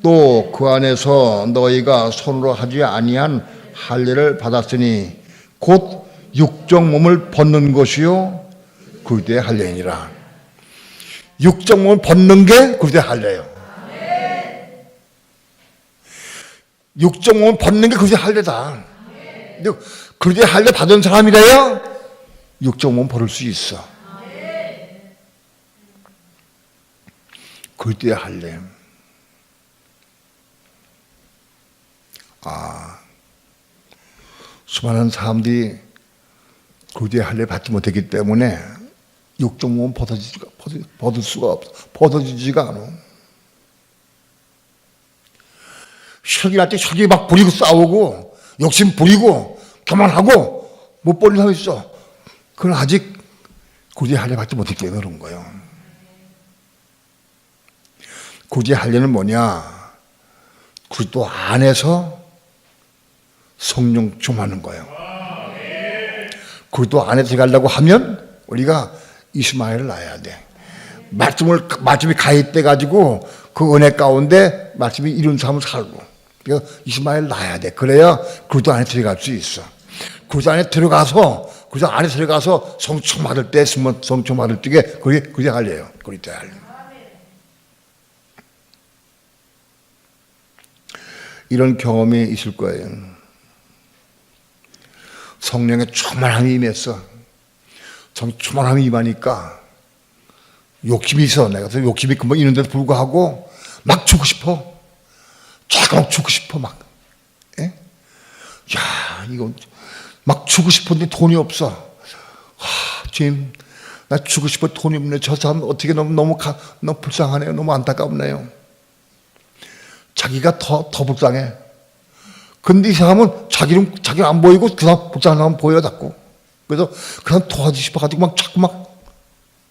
또 그 안에서 너희가 손으로 하지 아니한 할례를 받았으니 곧 육적 몸을 벗는 것이요 그리스도의 할례니라. 육적 몸을 벗는 게 그리스도의 할례예요. 육적 몸을 벗는 게 그리스도의 할례다. 근데 그리스도의 할례 받은 사람이라야 육적 몸을 벗을 수 있어. 그리스도의 할례. 수많은 사람들이 그리스도의 할례 받지 못했기 때문에 육적 몸은 벗을 수가 없어. 벗어지지가 않아. 혈기날 때 혈기 막 부리고 싸우고 욕심 부리고 교만하고 못 버리는 사람이 있어. 그건 아직 그리스도의 할례 받지 못했기 때문에 그런 거예요. 그리스도의 할례는 뭐냐? 그리스도 안에서 성령 충만하는 거예요. 그리스도 안에 들어가려고 하면 우리가 이스마엘을 낳아야 돼. 말씀이 가입돼 가지고 그 은혜 가운데 말씀이 이룬 삶을 살고, 그래서 이스마엘 낳아야 돼. 그래야 그리스도 안에 들어갈 수 있어. 그리스도 안에 들어가서 성충 받을 때, 성충 받을 때 그게 할례예요. 그리스도의 할례. 이런 경험이 있을 거예요. 성령의 충만함이 임했어. 충만함이 임하니까 욕심이 있어. 내가 욕심이 금방 있는데도 불구하고 막 주고 싶어. 막 주고 싶어. 막. 예? 야, 이거 막 주고 싶은데 돈이 없어. 주님, 나 주고 싶어 돈이 없네. 저 사람 어떻게 너무 불쌍하네요. 너무 안타깝네요. 자기가 더 불쌍해. 근데 이 사람은 자기는 안 보이고 그 사람 불쌍한 사람 보여 자꾸. 그래서 그냥 도와주고 싶어가지고 막 자꾸 막,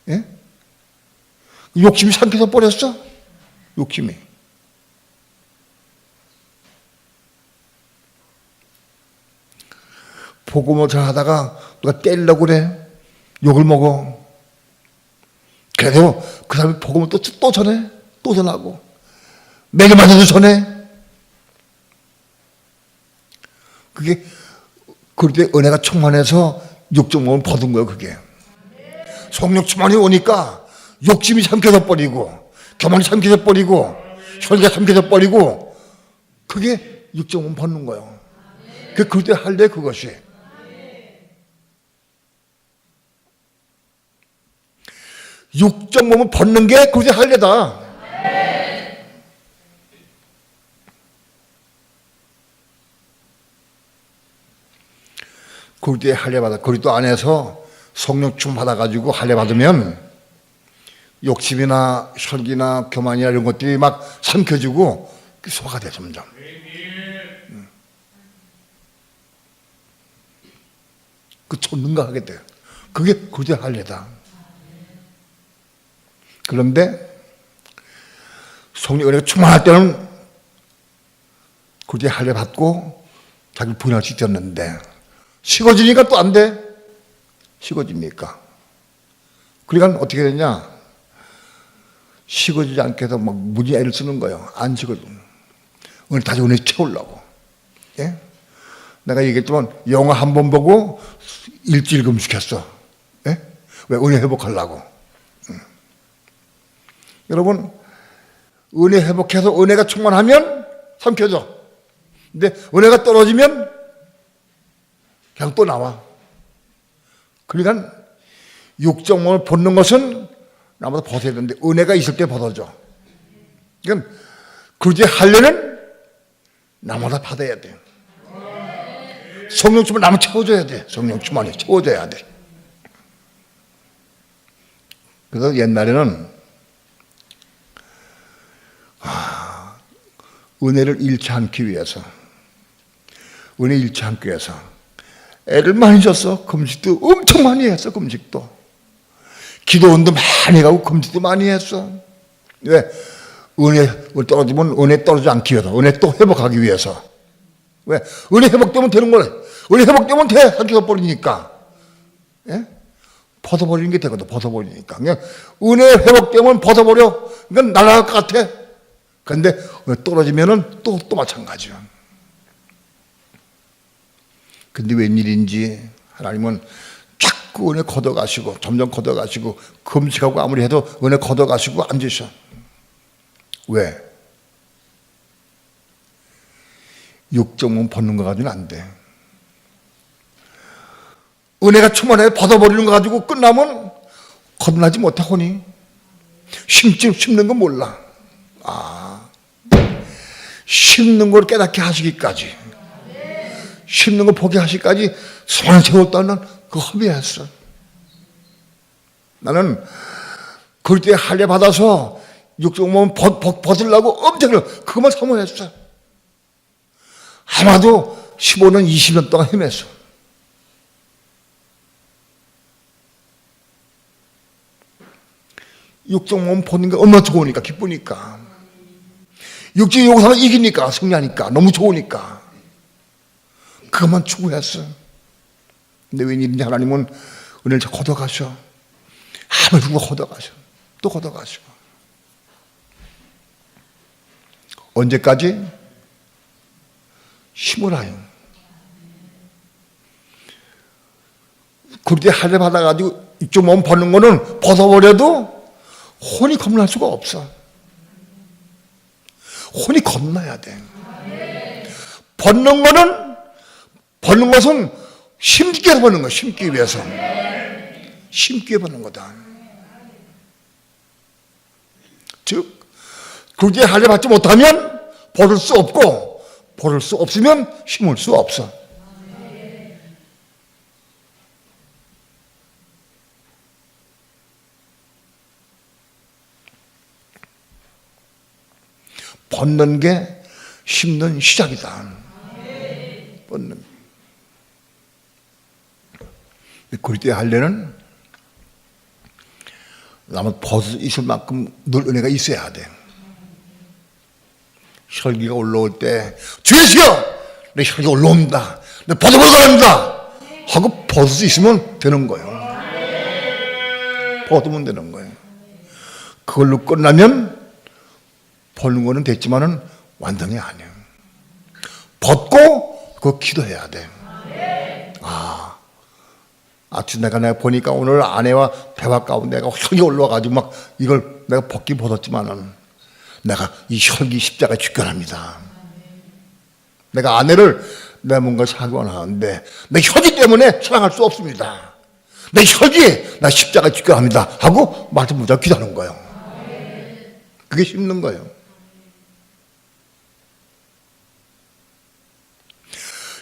예? 욕심이 삼켜서 버렸어. 욕심이. 복음을 전하다가 누가 때리려고 그래. 욕을 먹어. 그래도 그 사람이 복음을 또 전해. 또 전하고. 매일 맞아도 전해. 그게 그때 은혜가 충만해서 욕정몸을 벗은 거예요. 그게. 성령 충만이 오니까 욕심이 삼켜져 버리고 교만이 삼켜져 버리고 혈기가 삼켜져 버리고 그게 육정몸 벗는 거예요. 그때 할래 그것이. 육정몸을 벗는 게 그때 할래다. 그때 할례 받아. 그리스도 안에서 성령 충만 받아가지고 할례 받으면 욕심이나 혈기나 교만이나 이런 것들이 막 삼켜지고 소화가 돼 점점. 그 총능가하게 돼요. 그게 그때 할례다. 그런데 성령 은혜가 충만할 때는 그때 할례 받고 자기 부인할 수 있었는데 식어지니까 또 안 돼. 식어지니까. 그러니까 어떻게 되냐? 식어지지 않게 해서 막 무지 애를 쓰는 거예요. 안 식어져. 오늘 다시 은혜 채우려고. 예? 내가 얘기했지만 영화 한 번 보고 일주일 금식했어. 예? 왜? 은혜 회복하려고. 여러분, 은혜 회복해서 은혜가 충만하면 삼켜져. 근데 은혜가 떨어지면 그냥 또 나와. 그러니까 육정을 벗는 것은 나보다 벗어야 되는데 은혜가 있을 때 벗어져. 그러니까 그렇게 하려면 나보다 받아야 돼. 성령 충만 나만 채워줘야 돼. 성령 충만이 채워줘야 돼. 그래서 옛날에는 은혜를 잃지 않기 위해서, 은혜 잃지 않기 위해서 애를 많이 줬어. 금식도 엄청 많이 했어. 금식도. 기도원도 많이 가고 금식도 많이 했어. 왜? 은혜 떨어지면 은혜 떨어지지 않기 위해서, 은혜 또 회복하기 위해서. 왜? 은혜 회복되면 되는 거래. 은혜 회복되면 돼. 삼켜서 버리니까. 예? 벗어버리는 게 되거든. 벗어버리니까. 그냥 은혜 회복되면 벗어버려. 그건 날아갈 것 같아. 그런데 떨어지면은 또 마찬가지야. 근데 웬일인지 하나님은 자꾸 은혜 걷어가시고 점점 걷어가시고 금식하고 아무리 해도 은혜 걷어가시고 앉으셔. 왜? 육정은 벗는 거 가지고는 안 돼. 은혜가 충만해 벗어버리는 거 가지고 끝나면 거듭나지 못하거니 심는 건 몰라. 심는 걸 깨닫게 하시기까지, 심는 걸 보게 하시기까지 수많은 세월 동안 그 허비했어. 나는 그럴 때 할례 받아서 육정몸 벗으려고 엄청 그것만 사모했어. 아마도 15년, 20년 동안 헤맸어. 육정몸 벗는 게 얼마나 좋으니까, 기쁘니까. 육지 용사는 이기니까, 승리하니까, 너무 좋으니까. 그것만 추구했어. 근데 웬일인지 하나님은 은혜를 걷어가셔. 아무리 주고 걷어가셔. 또 걷어가시고. 언제까지? 심으라요. 그렇게 할례 받아가지고 이쪽 몸 벗는 거는 벗어버려도 혼이 겁날 수가 없어. 혼이 겁나야 돼. 벗는 것은 심기 위해서 벗는 거야. 심기 위해서. 심기 위해 벗는 거다. 즉 그렇게 할례 받지 못하면 벗을 수 없고, 벗을 수 없으면 심을 수 없어. 벗는 게 심는 시작이다. 벗는. 그럴 때 하려는 나는 버스 있을 만큼 늘 은혜가 있어야 돼. 혈기가 올라올 때 주여시여 내 혈기가 올라옵니다. 내 버스를 가랍니다 하고 버스 있으면 되는 거예요. 벗으면 되는 거예요. 그걸로 끝나면 버는 거는 됐지만은 완전히 아니에요. 벗고 그거 기도해야 돼. 아침 내가 보니까 오늘 아내와 대화 가운데 내가 혈기 올라와가지고 막 이걸 내가 벗긴 벗었지만은 내가 이 혈기 십자가에 죽겨합니다. 내가 아내를 내가 뭔가 사랑하는데 내 혈기 때문에 사랑할 수 없습니다. 내 혈기에 나 십자가에 죽겨합니다 하고 말씀 붙잡고 기도하는 거예요. 그게 힘든 거예요.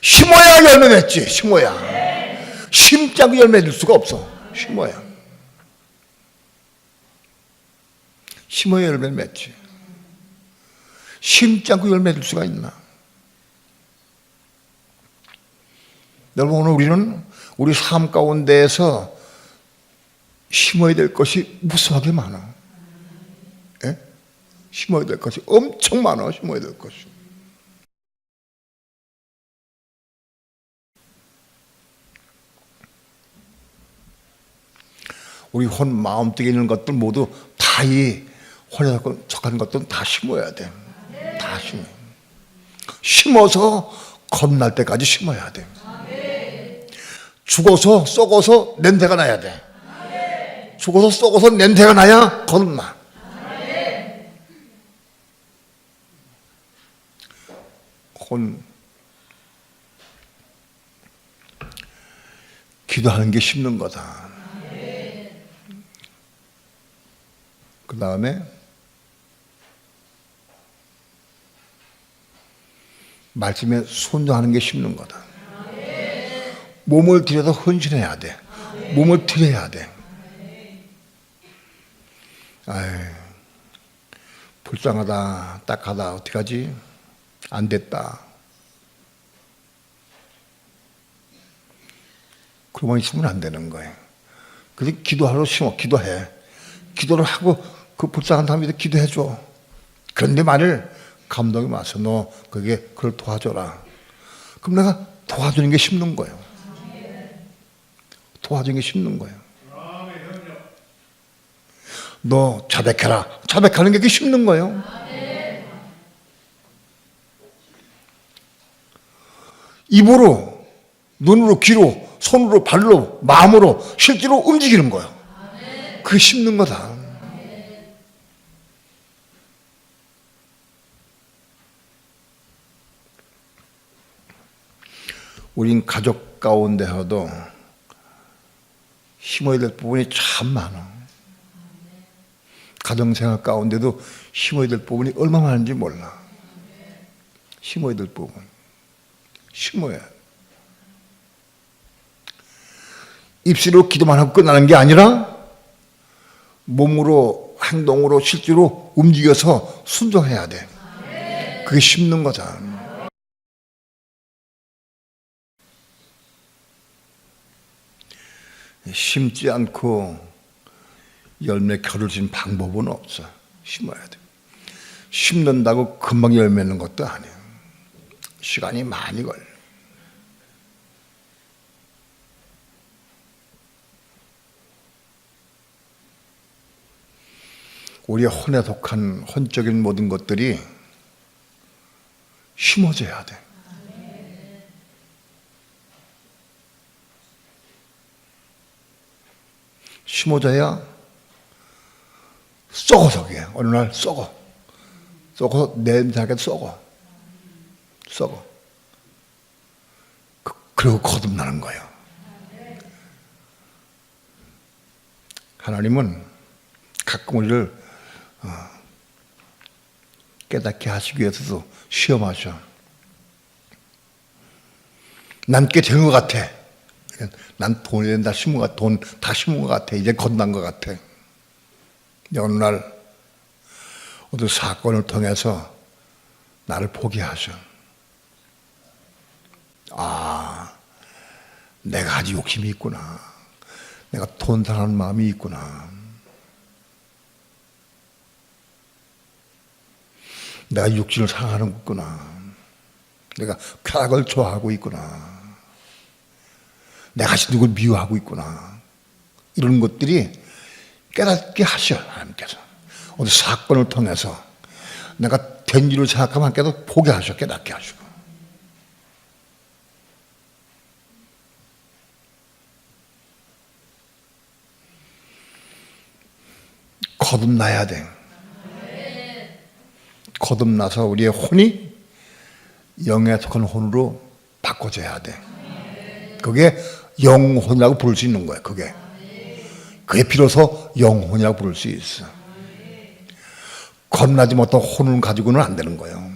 심어야 열매 맺지. 심어야. 심지 않고 열매 낼 수가 없어. 심어야. 심어야 열매 맺지. 심지 않고 열매 낼 수가 있나? 여러분, 오늘 우리는 우리 삶 가운데에서 심어야 될 것이 무수하게 많아. 예? 심어야 될 것이 엄청 많아. 심어야 될 것이. 우리 혼 마음속에 있는 것들 모두 다 이 혼에 속한 것들은 다 심어야 돼. 다 심어. 심어서 겁날 때까지 심어야 돼. 죽어서 썩어서 냄새가 나야 돼. 죽어서 썩어서 냄새가 나야 겁나. 혼 기도하는 게 심는 거다. 그 다음에 말씀에 순종하는 게 심는 거다. 몸을 들여서 헌신해야 돼. 몸을 드려야 돼. 아이, 불쌍하다, 딱하다, 어떡하지? 안 됐다. 그러고만 있으면 안 되는 거예요. 그래서 기도하러 심어, 기도해. 기도를 하고 그 불쌍한 사람한테 기도해줘. 그런데 만일 감동이 와서 너 그걸 도와줘라. 그럼 내가 도와주는 게 심는 거예요. 도와주는 게 심는 거예요. 너 자백해라. 자백하는 게 심는 거예요. 입으로, 눈으로, 귀로, 손으로, 발로, 마음으로 실제로 움직이는 거예요. 그게 심는 거다. 우린 가족 가운데서도 심어야 될 부분이 참 많아. 가정생활 가운데도 심어야 될 부분이 얼마나 많은지 몰라. 심어야 될 부분. 심어야. 입술로 기도만 하고 끝나는 게 아니라 몸으로, 행동으로, 실제로 움직여서 순종해야 돼. 그게 심는 거다. 심지 않고 열매 겨루진 방법은 없어. 심어야 돼. 심는다고 금방 열매 맺는 것도 아니야. 시간이 많이 걸려. 우리의 혼에 속한 혼적인 모든 것들이 심어져야 돼. 심어져야 썩어서 그게 어느 날 썩어서 냄새나게 썩어. 그리고 거듭나는 거예요. 하나님은 가끔 우리를 깨닫게 하시기 위해서도 시험하셔. 난 꽤 된 것 같아. 난 돈이 다 심은 것 같아. 돈 다 심은 것 같아. 이제 건난 것 같아. 어느 날 어떤 사건을 통해서 나를 보게 하셔. 아, 내가 아주 욕심이 있구나. 내가 돈 사랑하는 마음이 있구나. 내가 육신을 사랑하는 거구나. 내가 쾌락을 좋아하고 있구나. 내가 누굴 미워하고 있구나. 이런 것들이 깨닫게 하셔, 하나님께서. 어느 사건을 통해서 내가 된 일을 생각하면 깨닫게 보게 하셔, 깨닫게 하시고. 거듭나야 돼. 거듭나서 우리의 혼이 영에 속한 혼으로 바꿔져야 돼. 그게 영혼이라고 부를 수 있는 거야. 그게 비로소 영혼이라고 부를 수 있어. 거듭나지 못한 혼을 가지고는 안 되는 거예요.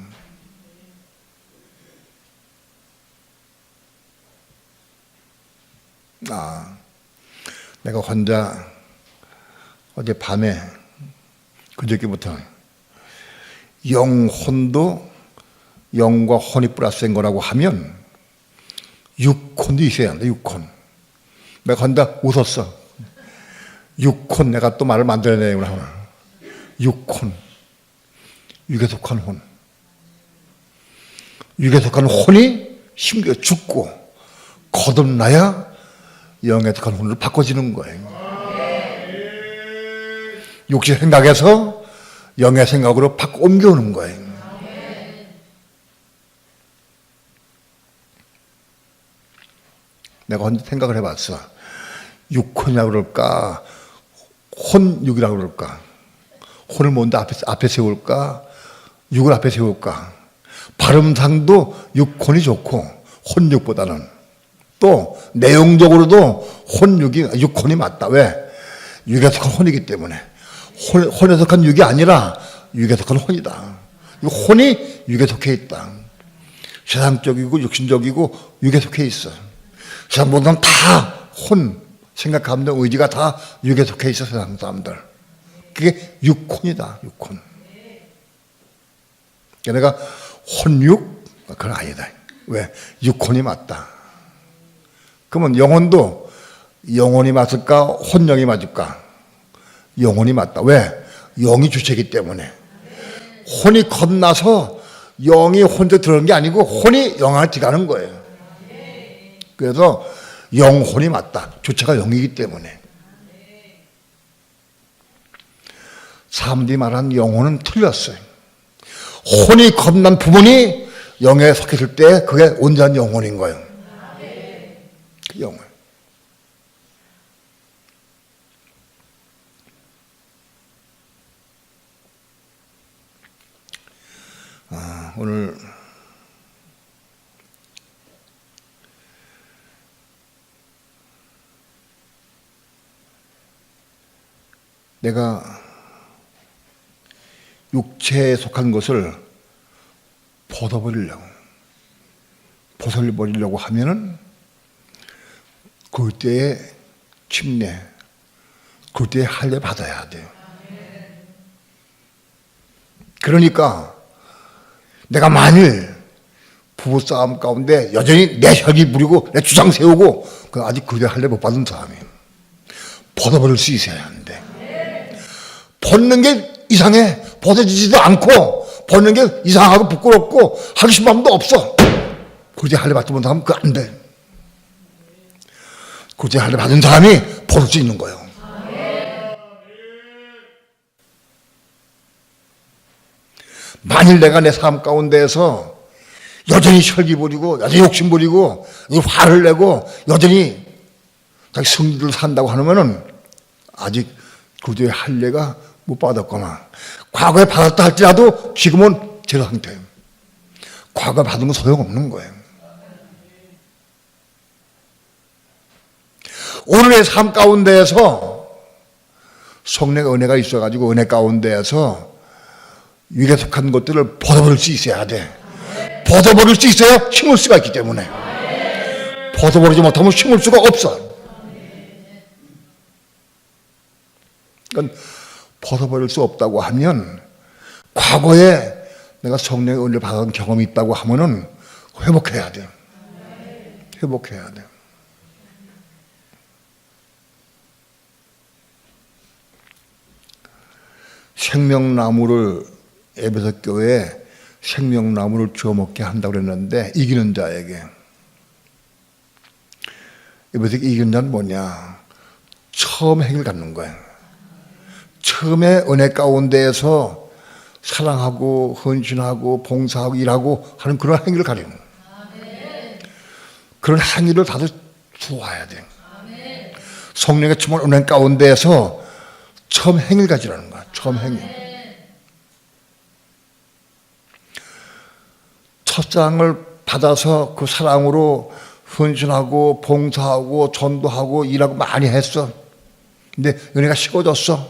내가 혼자 어제 밤에 그저께부터 영혼도 영과 혼이 플러스인 거라고 하면 육혼도 있어야 한다. 육혼. 내가 혼자 웃었어. 육혼. 내가 또 말을 만들어내구나. 육혼. 육에 속한 혼. 육에 속한 혼이 심겨 죽고 거듭나야 영에 속한 혼으로 바꿔지는 거예요. 육신 생각에서 영의 생각으로 바꿔 옮겨오는 거예요. 내가 혼자 생각을 해봤어. 육혼이라고 그럴까? 혼육이라고 그럴까? 혼을 먼저 앞에 세울까? 육을 앞에 세울까? 발음상도 육혼이 좋고 혼육보다는 또 내용적으로도 육혼이 맞다. 왜? 육에 속한 혼이기 때문에. 혼에 속한 육이 아니라 육에 속한 혼이다. 이 혼이 육에 속해 있다. 세상적이고 육신적이고 육에 속해 있어. 세상 모든 사람 다 혼, 생각, 감정, 의지가 다 육에 속해 있어. 세상 사람들. 그게 육혼이다. 육혼. 내가 혼육? 그건 아니다. 왜? 육혼이 맞다. 그러면 영혼도 영혼이 맞을까? 혼영이 맞을까? 영혼이 맞다. 왜? 영이 주체이기 때문에. 혼이 겁나서 영이 혼자 들어오는 게 아니고 혼이 영을 들어가는 거예요. 그래서 영혼이 맞다. 주체가 영이기 때문에. 사람들이 말하는 영혼은 틀렸어요. 혼이 겁난 부분이 영에 속했을 때 그게 온전한 영혼인 거예요. 그 영혼. 오늘 내가 육체에 속한 것을 벗어버리려고 하면은 그때의 침례, 그때의 할례 받아야 돼요. 그러니까 내가 만일 부부싸움 가운데 여전히 내 혈기 부리고 내 주장 세우고 아직 그때 할례 못 받은 사람이에요. 벗어버릴 수 있어야 하는데 벗는 게 이상해. 벗어지지도 않고 벗는 게 이상하고 부끄럽고 하기 싶은 마음도 없어. 그때 할례 받지 못한 사람은 그거 안 돼. 그때 할례 받은 사람이 벗을 수 있는 거예요. 만일 내가 내 삶 가운데에서 여전히 혈기 부리고 여전히 욕심 부리고 화를 내고 여전히 자기 승리를 산다고 하면은 아직 그들의 할례가 못 받았거나 과거에 받았다 할지라도 지금은 제로 상태예요. 과거에 받은 건 소용없는 거예요. 오늘의 삶 가운데에서 성령의 은혜가 있어가지고 은혜 가운데에서 육에 속한 것들을 벗어버릴 수 있어야 돼. 벗어버릴 수 있어야 심을 수가 있기 때문에. 벗어버리지 못하면 심을 수가 없어. 그러니까 벗어버릴 수 없다고 하면 과거에 내가 성령의 은혜를 받은 경험이 있다고 하면은 회복해야 돼. 회복해야 돼. 생명나무를 에베소 교회에 생명나무를 주워 먹게 한다고 그랬는데 이기는 자에게. 에베소 이기는 자는 뭐냐? 처음 행위를 갖는 거예요. 처음에 은혜 가운데에서 사랑하고 헌신하고 봉사하고 일하고 하는 그런 행위를 가리는 거예요. 그런 행위를 다들 주어야 돼요. 성령의 충만 은혜 가운데에서 처음 행위를 가지라는 거야. 처음 행위. 첫장을 받아서 그 사랑으로 헌신하고 봉사하고 전도하고 일하고 많이 했어. 근데 은혜가 식어졌어.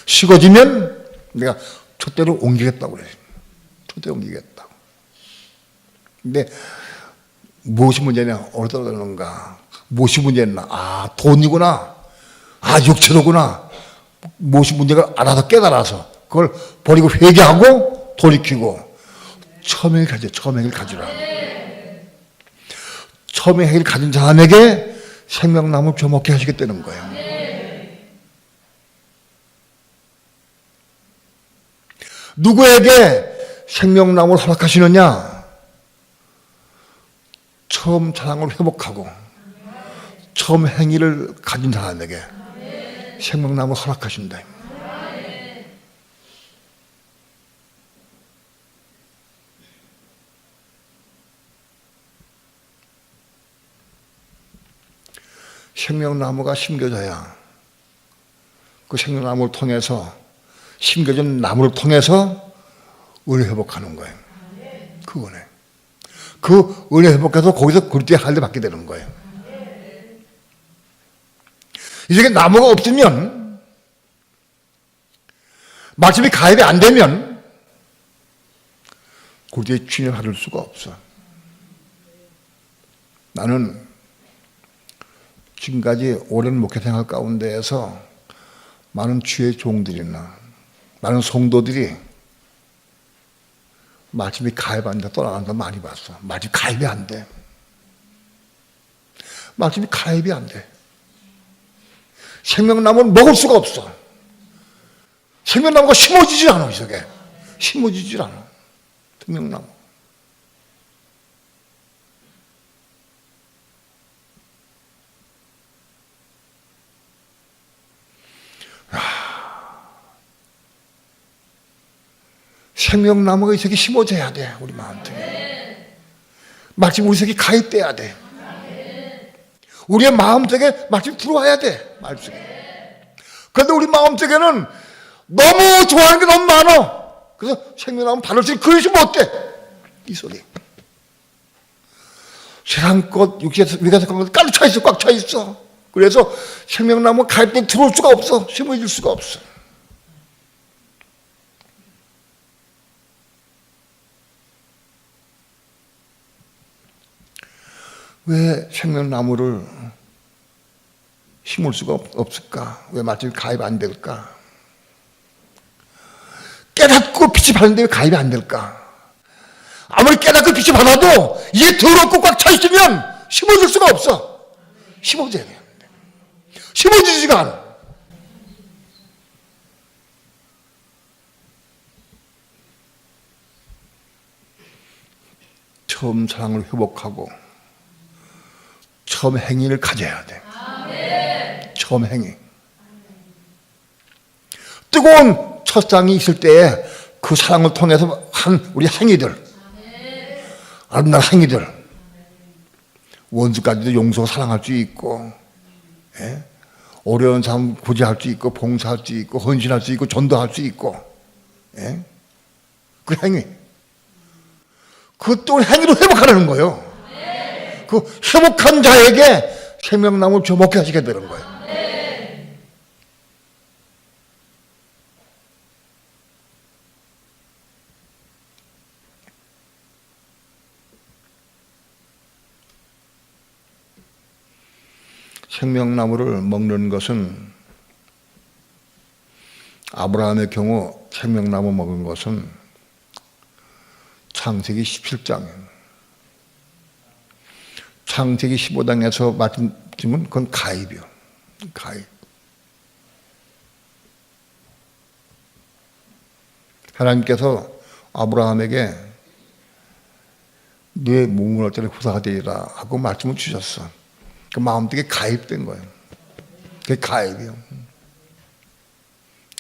식어지면 내가 촛대로 옮기겠다고 그래. 촛대 옮기겠다고. 근데 무엇이 문제냐? 어디다 그러는가? 무엇이 문제였나? 아, 돈이구나. 아, 육체로구나. 무엇이 문제가 알아서 깨달아서 그걸 버리고 회개하고 돌이키고 처음 행위를 가져. 처음 행위를 가지라. 처음 행위를 가진 사람에게 생명나무를 줘먹게 하시겠다는 거예요. 누구에게 생명나무를 허락하시느냐? 처음 사랑을 회복하고 처음 행위를 가진 사람에게 생명나무를 허락하신다. 생명나무가 심겨져야 그 생명나무를 통해서 심겨진 나무를 통해서 은혜 회복하는 거예요. 그 은혜. 그 은혜 회복해서 거기서 그리스도의 할례 받게 되는 거예요. 이제 나무가 없으면 말씀이 가입이 안 되면 그리스도의 주님을 받을 수가 없어. 나는 지금까지 오랜 목회 생활 가운데에서 많은 주의 종들이나 많은 성도들이 말씀이 가입 안 돼 떠나가는 거 많이 봤어. 말씀이 가입이 안 돼. 말씀이 가입이 안 돼. 생명나무는 먹을 수가 없어. 생명나무가 심어지질 않아, 이 속에. 심어지질 않아. 생명나무. 생명나무가 이 속에 심어져야 돼, 우리 마음속에. 말씀 우리 속에 가입돼야 돼. 우리의 마음속에 말씀이 들어와야 돼, 말씀에. 그런데 우리 마음속에는 너무 좋아하는 게 너무 많아. 그래서 생명나무 바를 수 있는 그릇이 못 돼, 이 속에. 세상 것, 육체에서 위에서 가득 차 있어, 꽉 차 있어. 그래서 생명나무 가입돼 들어올 수가 없어, 심어질 수가 없어. 왜 생명나무를 심을 수가 없을까? 왜 말씀이 가입 안 될까? 깨닫고 빛이 바르는데 왜 가입이 안 될까? 아무리 깨닫고 빛이 바라도 이게 더럽고 꽉 차 있으면 심어질 수가 없어. 심어져야 돼. 심어지지가 않아. 처음 사랑을 회복하고 처음 행위를 가져야 돼. 처음 행위. 뜨거운 첫상이 있을 때에 그 사랑을 통해서 한 우리 행위들, 아름다운 행위들, 원수까지도 용서하고 사랑할 수 있고, 예? 어려운 사람 구제할 수 있고, 봉사할 수 있고, 헌신할 수 있고, 전도할 수 있고, 예? 그 행위. 그 또 행위로 회복하려는 거예요. 그 회복한 자에게 생명나무를 줘먹게 하시게 되는 거예요. 생명나무를 먹는 것은 아브라함의 경우 생명나무 먹은 것은 창세기 17장이에요. 창세기 15장에서 말씀드리면 그건 가입이요. 가입. 하나님께서 아브라함에게 네 몸을 어쩌니 후사가 되리라 하고 말씀을 주셨어. 그 마음속에 가입된 거예요. 그게 가입이에요.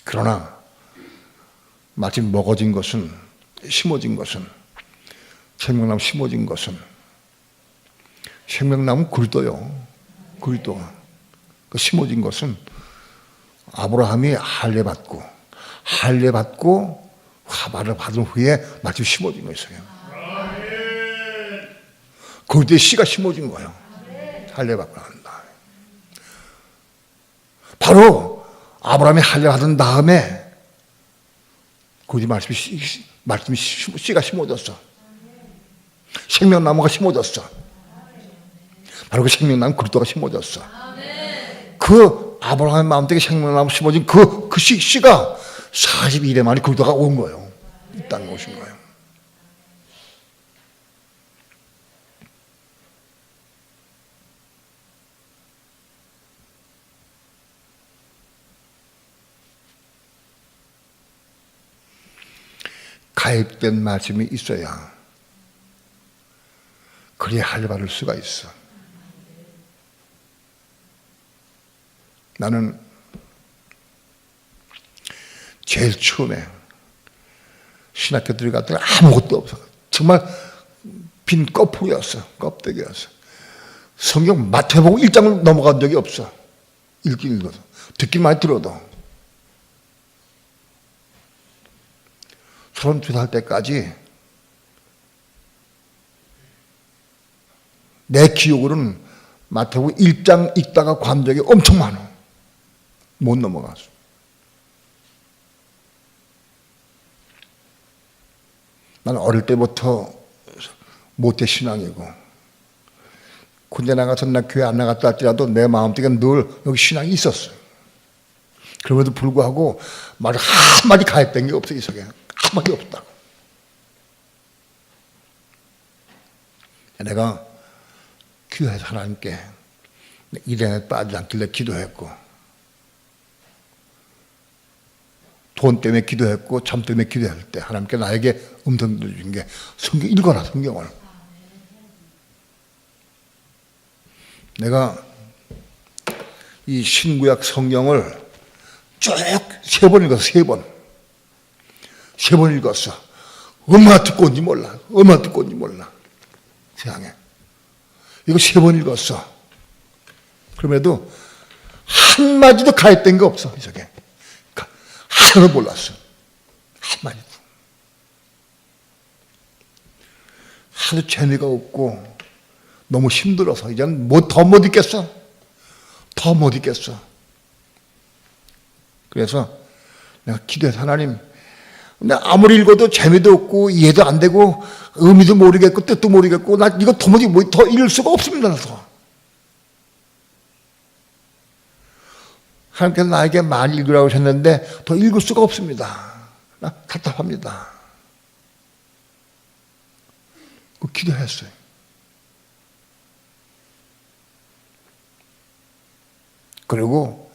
그러나 마침 먹어진 것은, 심어진 것은, 생명나무 심어진 것은, 생명나무 굴도요. 굴도. 그 심어진 것은 아브라함이 할례받고 화발을 받은 후에 마침 심어진 거였어요. 굴도에 씨가 심어진 거예요. 할례받고 난 다음에. 바로 아브라함이 할례받은 다음에 그 말씀이 씨가 심어졌어. 생명나무가 심어졌어. 바로 그 생명나무 그리스도가 심어졌어. 그 아브라함의 마음속에 생명나무 심어진 그 씨가 42년 만에 그리스도가 온 거예요. 이 땅에 오신 거예요. 가입된 말씀이 있어야 그래야 할례받을 수가 있어. 나는 제일 처음에 신학교 들어갔더니 아무것도 없어. 정말 빈 껍데기였어. 껍데기였어. 성경 마태복음 1장을 넘어간 적이 없어. 읽긴 읽어도. 듣기만 들어도. 32살 때까지 내 기억으로는 마태복음 1장 읽다가 관 적이 엄청 많아. 못 넘어갔어. 나는 어릴 때부터 모태신앙이고 군대 나가서 나 교회 안 나갔다 할지라도 내 마음속에 늘 여기 신앙이 있었어. 그럼에도 불구하고 말 한마디 가입된 게 없어. 이 속에 한마디 없다. 내가 교회에서 하나님께 일에 빠지지 않길래 기도했고 돈 때문에 기도했고 잠 때문에 기도할 때 하나님께 나에게 음성 들려준 게 성경 읽어라. 성경을 내가 이 신구약 성경을 쭉 3번 읽었어. 3번 읽었어. 얼마나 두꺼운지 몰라. 세상에 이거 3번 읽었어. 그럼에도 한마디도 가입된 게 없어. 이 속에 하나도 몰랐어. 한마디도. 하도 재미가 없고 너무 힘들어서 이제는 더 못 있겠어. 그래서 내가 기도해서 하나님, 근데 아무리 읽어도 재미도 없고 이해도 안 되고 의미도 모르겠고 뜻도 모르겠고 나 이거 도무지 더 읽을 수가 없습니다. 나서. 하나님께서 나에게 많이 읽으라고 하셨는데 더 읽을 수가 없습니다. 나 답답합니다. 기도했어요. 그리고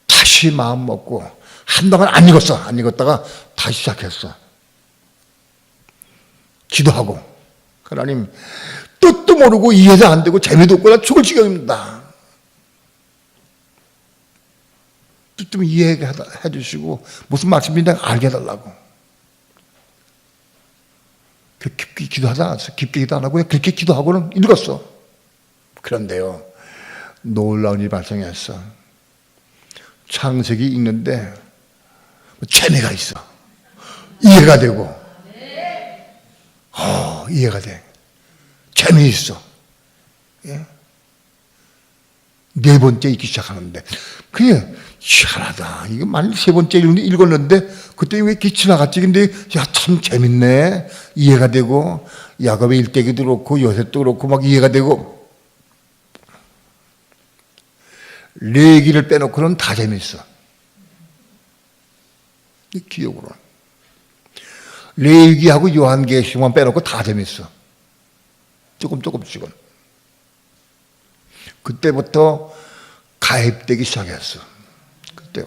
다시 마음 먹고 한동안 안 읽었다가 다시 시작했어. 기도하고 하나님 뜻도 모르고 이해도 안 되고 재미도 없고 나 죽을 지경입니다. 뜻 좀 이해해 주시고 무슨 말씀인지 알게 해달라고. 깊게 기도하지 않았어. 깊게 기도 안 하고 그렇게 기도하고는 읽었어. 그런데요 놀라운 일이 발생했어. 창세기 읽는데 재미가 있어. 이해가 되고 이해가 돼. 재미있어. 예? 4번째 읽기 시작하는데 그게 희한하다. 이거 만일 3번째 읽었는데 그때 왜 이렇게 지나갔지? 근데 야 참 재밌네. 이해가 되고 야곱의 일대기도 그렇고 요셉도 그렇고 막 이해가 되고 레위기를 빼놓고는 다 재밌어. 기억으로는 레위기하고 요한계시록만 빼놓고 다 재밌어. 조금씩은. 그때부터 가입되기 시작했어. 그때.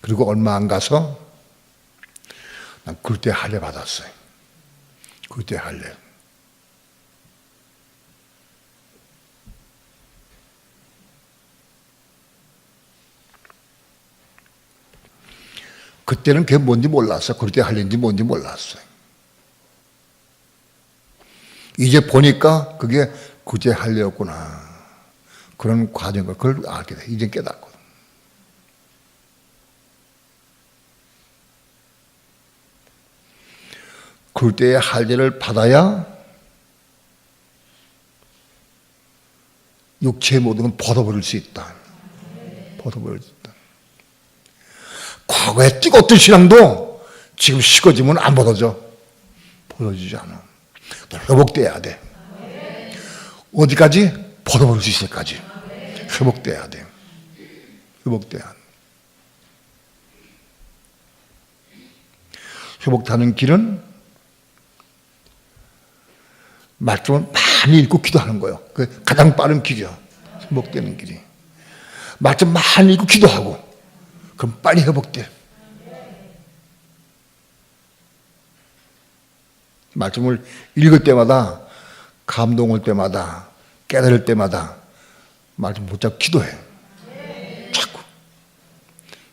그리고 얼마 안 가서 난 굴대 할례 받았어요. 굴대 할례. 그때는 그게 뭔지 몰랐어. 굴대 할례인지 뭔지 몰랐어요. 이제 보니까 그게 굴대 할례였구나. 그런 과정을 그걸 알게 돼. 이제 깨닫거든. 굴대의 할례를 받아야 육체의 모든 건 벗어버릴 수 있다. 벗어버릴 수 있다. 과거에 뜨거웠던 신앙도 지금 식어지면 안 벗어져. 벗어지지 않아. 회복돼야 돼. 어디까지? 벗어버릴 수 있을 때까지. 회복돼야 돼. 회복돼야 돼. 회복하는 길은 말씀을 많이 읽고 기도하는 거예요. 그 가장 빠른 길이요. 회복되는 길이. 말씀 많이 읽고 기도하고 그럼 빨리 회복돼. 말씀을 읽을 때마다 감동할 때마다 깨달을 때마다 말씀 붙잡고 기도해. 자꾸.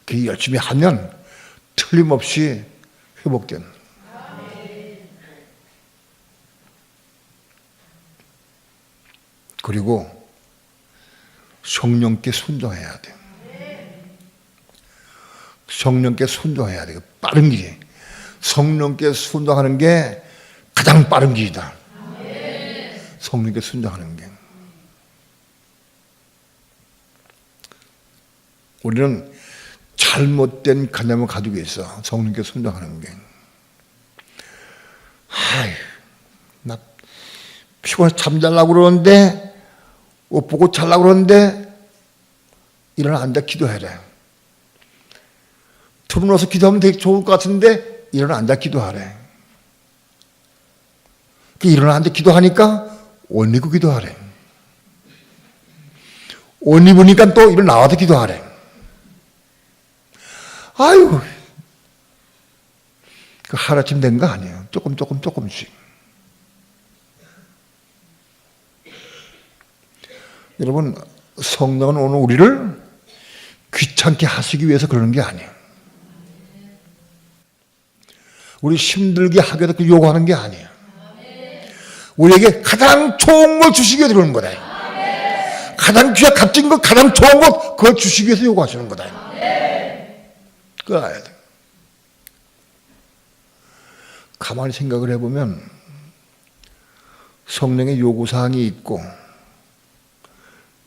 그 열심히 하면 틀림없이 회복되는. 그리고 성령께 순종해야 돼. 성령께 순종해야 돼. 빠른 길이. 성령께 순종하는 게 가장 빠른 길이다. 성령께 순종하는 게. 우리는 잘못된 관념을 가지고 있어. 성령께 순종하는 게. 나 피곤해서 잠자려고 그러는데 옷 보고 자려고 그러는데 일어나 앉아 기도해라. 들어놓아서 기도하면 되게 좋을 것 같은데 일어나 앉아 기도하래. 일어나 앉아 기도하니까 옷 입고 기도하래. 옷 입으니까 또 일어나와서 기도하래. 아유, 그 하루아침 된 거 아니에요. 조금씩. 여러분, 성령은 오늘 우리를 귀찮게 하시기 위해서 그러는 게 아니에요. 우리 힘들게 하게 해서 요구하는 게 아니에요. 우리에게 가장 좋은 걸 주시기 위해서 그러는 거다. 가장 귀한 값진 거, 가장 좋은 것, 그걸 주시기 위해서 요구하시는 거다. 그걸 알아야 돼. 가만히 생각을 해보면 성령의 요구사항이 있고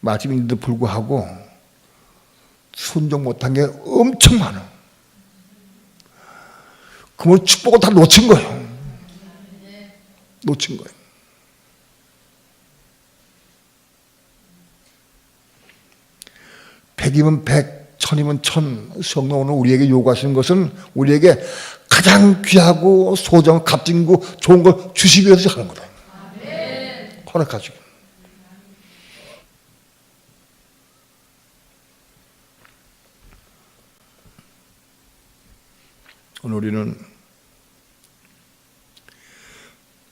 말씀인데도 불구하고 순종 못한 게 엄청 많아. 그걸 축복을 다 놓친 거예요. 놓친 거예요. 백이면 백, 천이면 천. 성령은 우리에게 요구하시는 것은 우리에게 가장 귀하고 소중한 값진 거 좋은 걸 주시기 위해서 하는 거다. 허락하시고. 오늘 우리는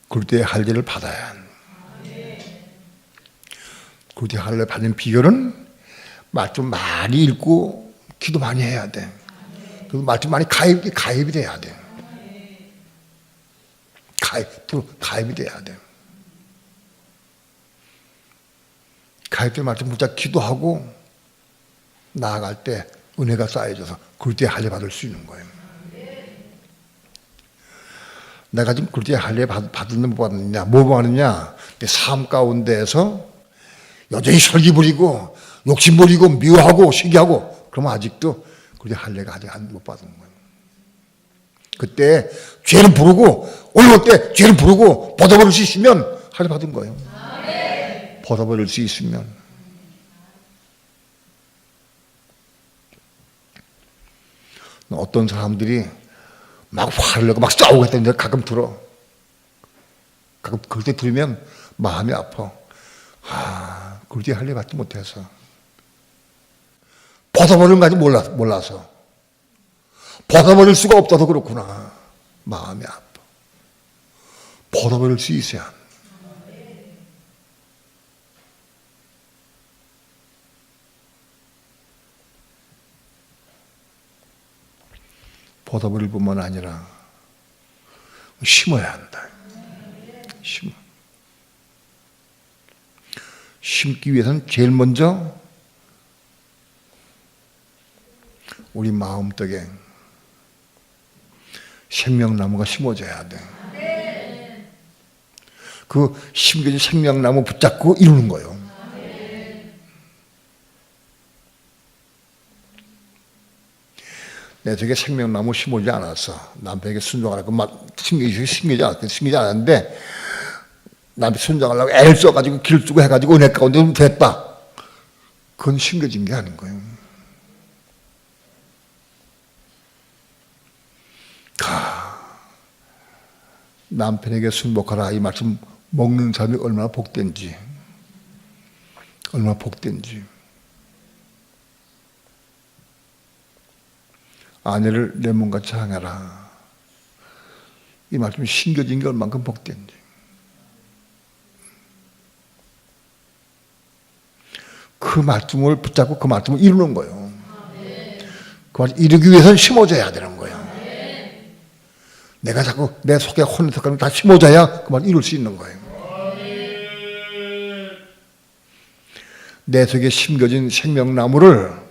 굴대의 할례를 받아야 합니다. 굴대의 할례를 받는 비결은 말씀 많이 읽고 기도 많이 해야 돼. 그리고 말씀 많이 가입이 돼야 돼. 가입이 돼야 돼. 가입된 말씀 붙잡고 기도하고 나아갈 때 은혜가 쌓여져서 굴대의 할례 받을 수 있는 거예요. 내가 지금 굴대의 할례 받았느냐 못 받았느냐, 뭐 받느냐, 내 삶 가운데에서 여전히 설기 부리고 욕심 부리고 미워하고 시기하고 그러면 아직도 굴대의 할례가 아직 못 받은 거예요. 그때 죄를 부르고 올라올 때 죄를 부르고 벗어버릴 수 있으면 할례 받은 거예요. 벗어버릴 수 있으면. 어떤 사람들이 막 화를 내고 막 싸우고 했다는데 가끔 들어. 가끔 그럴 때 들으면 마음이 아파. 굴대의 할례 받지 못해서. 벗어버리는 거 아직 몰라서. 벗어버릴 수가 없어서 그렇구나. 마음이 아파. 벗어버릴 수 있어야 합니다. 벗어버릴 뿐만 아니라 심어야 한다. 심기 위해서는 제일 먼저 우리 마음속에 생명나무가 심어져야 돼. 그 심겨진 생명나무 붙잡고 이루는 거예요. 내 속에 생명나무 심어지지 않았어. 남편에게 순종하라고 심기지 않았는데 남편 순종하려고 애를 써가지고 길 쓰고 해가지고 은혜 가운데 됐다. 그건 심겨진 게 아닌 거예요. 남편에게 순복하라 이 말씀 먹는 사람이 얼마나 복된지. 아내를 내 몸같이 향해라 이 말씀이 심겨진 게 얼만큼 복된지. 그 말씀을 붙잡고 그 말씀을 이루는 거예요. 그 말을 이루기 위해서는 심어져야 되는 거예요. 내가 자꾸 내 속에 혼내서 다 심어져야 그 말을 이룰 수 있는 거예요. 내 속에 심겨진 생명나무를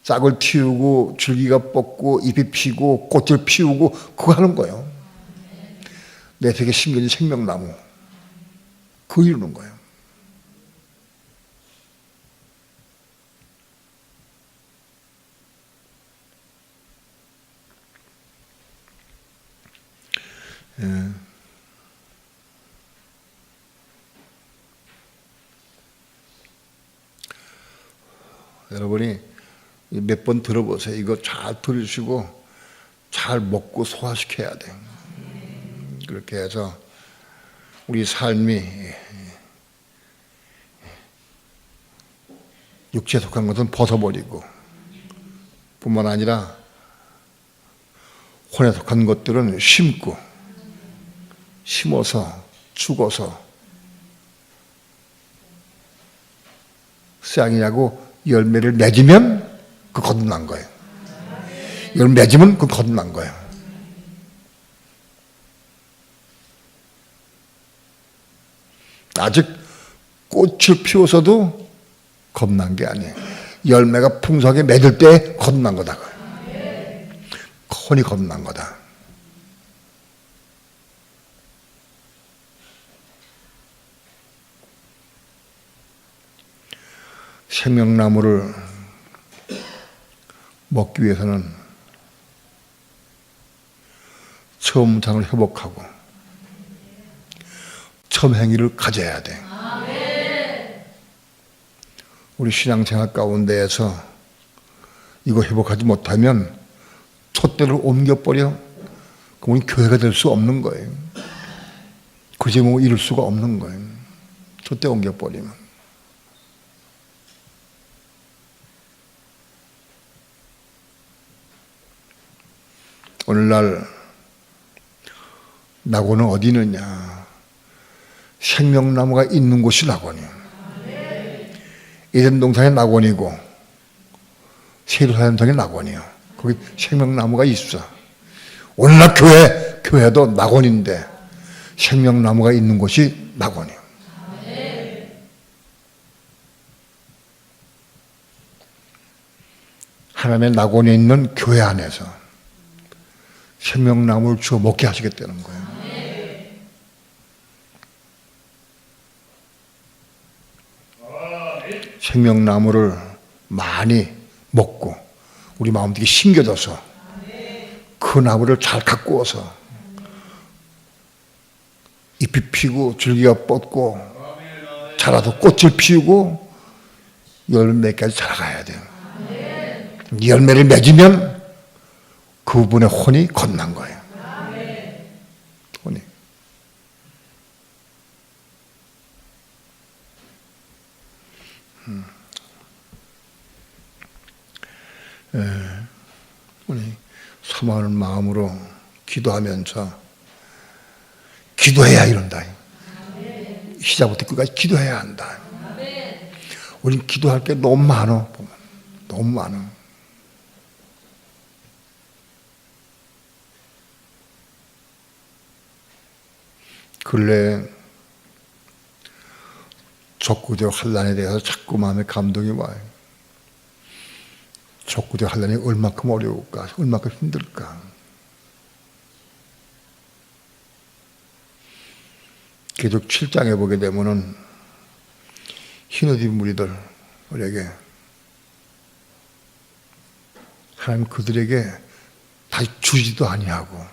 싹을 틔우고 줄기가 뻗고 잎이 피고 꽃을 피우고 그거 하는 거예요. 내 속에 심겨진 생명나무 그거 이루는 거예요. 여러분이 몇 번 들어보세요. 이거 잘 들으시고 잘 먹고 소화시켜야 돼요. 그렇게 해서 우리 삶이 육체에 속한 것은 벗어버리고 뿐만 아니라 혼에 속한 것들은 심어서 죽어서 쌍이라고 열매를 맺으면 그 거듭난 거예요. 열매 맺으면 그 거듭난 거예요. 아직 꽃을 피워서도 거듭난 게 아니에요. 열매가 풍성하게 맺을 때 거듭난 거다. 혼이 거듭난 거다. 생명나무를 먹기 위해서는 처음 장을 회복하고 처음 행위를 가져야 돼. 우리 신앙생활 가운데에서 이거 회복하지 못하면 촛대를 옮겨버려. 그럼 교회가 될 수 없는 거예요. 그 제목을 이룰 수가 없는 거예요. 촛대 옮겨버리면. 오늘날 낙원은 어디 있느냐? 생명나무가 있는 곳이 낙원이에요. 에덴 동산의 낙원이고 세르사람성의 낙원이에요. 거기 생명나무가 있어. 오늘날 교회도 낙원인데 생명나무가 있는 곳이 낙원이에요. 하나님의 낙원에 있는 교회 안에서 생명나무를 주어 먹게 하시겠다는 거예요. 생명나무를 많이 먹고 우리 마음속에 심겨져서 그 나무를 잘 가꾸어서 잎이 피고 줄기가 뻗고 자라서 꽃을 피우고 열매까지 자라가야 돼요. 열매를 맺으면 그분의 혼이 거듭난 거예요. 혼이. 사모하는 마음으로 기도하면서 기도해야 이런다. 시작부터 끝까지 기도해야 한다. 우린 기도할 게 너무 많아. 너무 많아. 근래 적구적 환난에 대해서 자꾸 마음에 감동이 와요. 적구적 환난이 얼마큼 어려울까, 얼마큼 힘들까. 계속 7장에 보게 되면은 흰옷 입은 무리들에게 하나님 그들에게 다시 주지도 아니하고,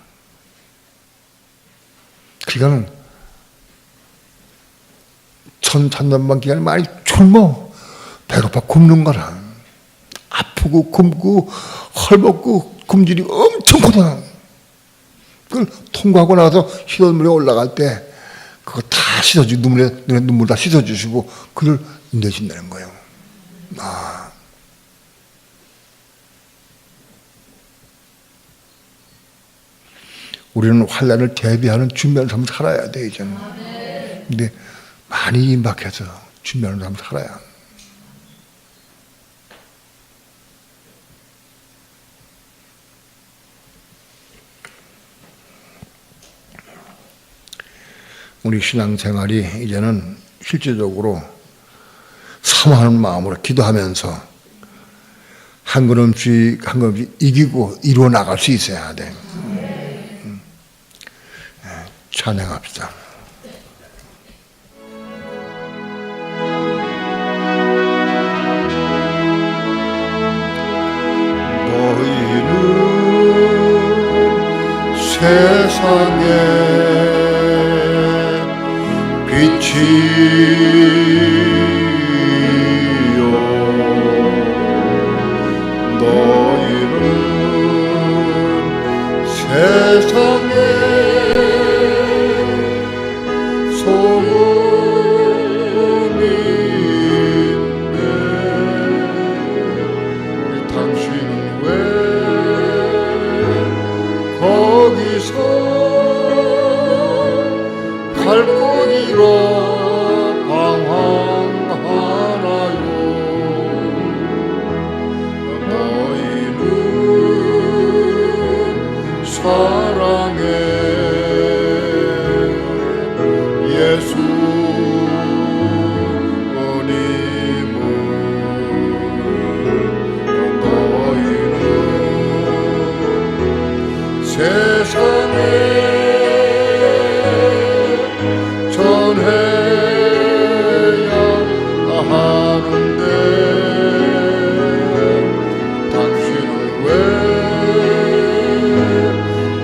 그러니까는 1300년 기간을 많이 굶어 배고파 굶는 거라. 아프고 굶고 헐벗고 굶주리 엄청 크다. 그걸 통과하고 나서 흰옷물에 올라갈 때 그거 다 씻어주고 눈에 눈물 다 씻어주시고 그를 인도해준다는 거예요. 우리는 환난을 대비하는 준비하는 삶을 살아야 돼 이제는. 근데 많이 임박해서 준비하는 삶을 살아야. 우리 신앙생활이 이제는 실질적으로 사모하는 마음으로 기도하면서 한 걸음씩 한 걸음씩 이기고 이루어 나갈 수 있어야 돼. 찬양합시다. 너희는 세상에 빛이요 너희는 세상에 소금인데 당신은 왜 거기서 갈 곳 잃어 방황하나요? 너희는 사랑해 예수님을 너희는 세상에 전해야 하는데 당신은 왜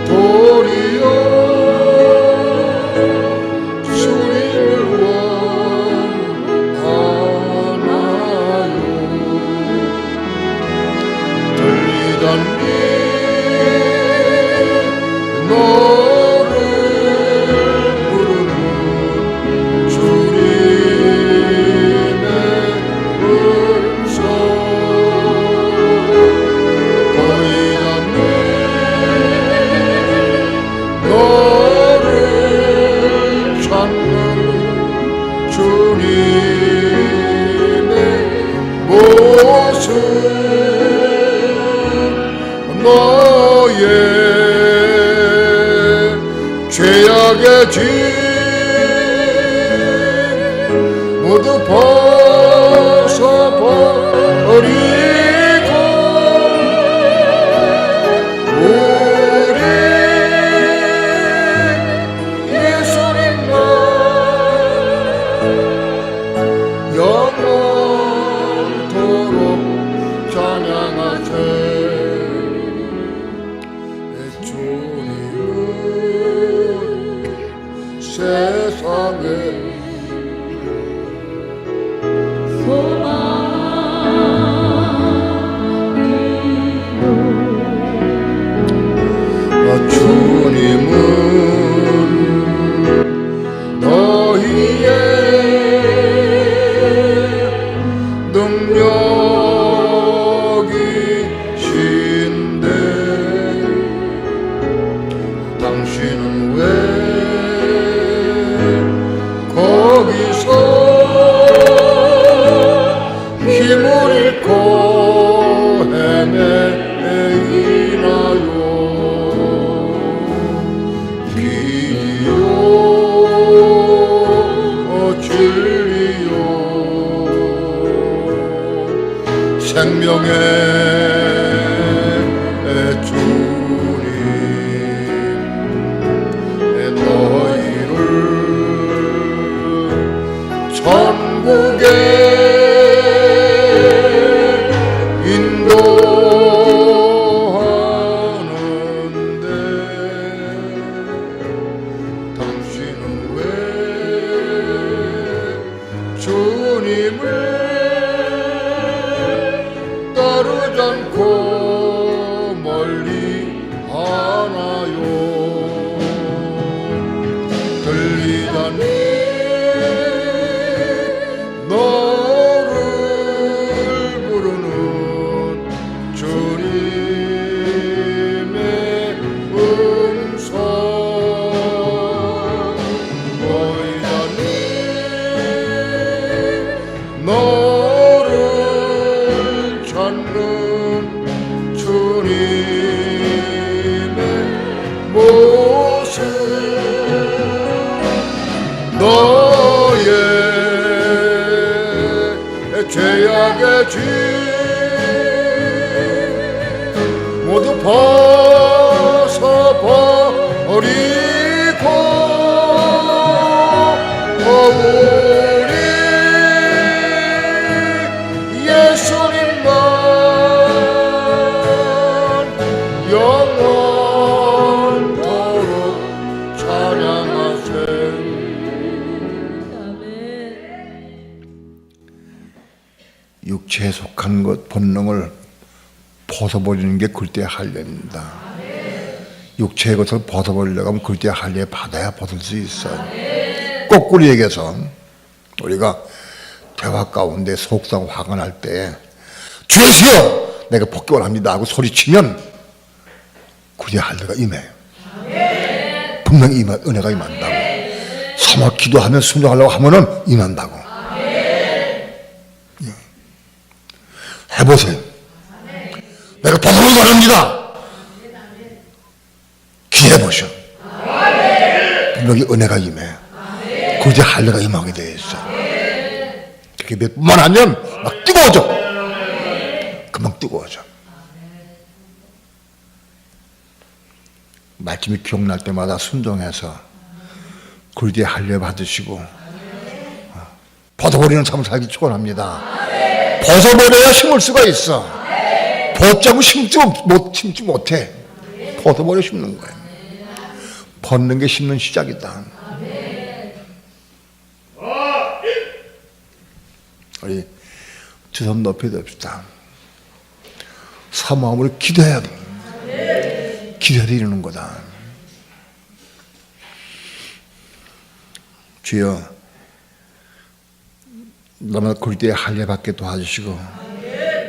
도리어 주님을 원하나요? 들리던 너를 부르는 주님의 음성 보이던 너를 찾는 주님의 모습 너의 죄악의 짐 모두 벗어버리고 우리 예수님만 영원토록 찬양하세. 주님은 잃고 헤매이나요. 길이요 진리요 생명의 주님 너희를 천국에 인도하는데 당신은 왜 주님을 따르지 않고 멀리 하나요. 들리다니 너를 부르는 주님의 음성 보이다니 너를 찾는 주님의 모습 너의 죄악의 짐 모두 벗어버리고 우리 예수님만 영원토록 찬양하세. 육체에 속한 것 본능을 벗어버리는 게 그리스도의 할례입니다. 육체의 것을 벗어버리려고 하면 그리스도의 할례 받아야 벗을 수 있어요. 거꾸로 얘기해서 우리가 대화 가운데 속상 화가 날 때 주여시여 내가 벗기 원합니다 하고 소리치면 그리스도의 할례가 임해. 분명히 은혜가 임한다고. 사막 기도하면 순종하려고 하면은 임한다고. 해보세요. 내가 벗어보기 원합니다. 기대해보셔. 분명히 은혜가 임해. 그리고 할례가 임하게 되어 있어. 그렇게 몇 번만 하면 막 뜨거워져. 금방 뜨거워져. 말씀이 기억날 때마다 순종해서 그리스도의 할례 받으시고 벗어버리는 삶을 살기 축원합니다. 벗어버려야 심을 수가 있어. 벗자고 심지 못해. 벗어버려 심는 거야. 벗는 게 심는 시작이다. 우리 두 손 높이 듭시다. 사모함으로 기도해야 돼. 기도해야 이루는 거다. 주여 너무나 그리스도의 할례 받게 도와주시고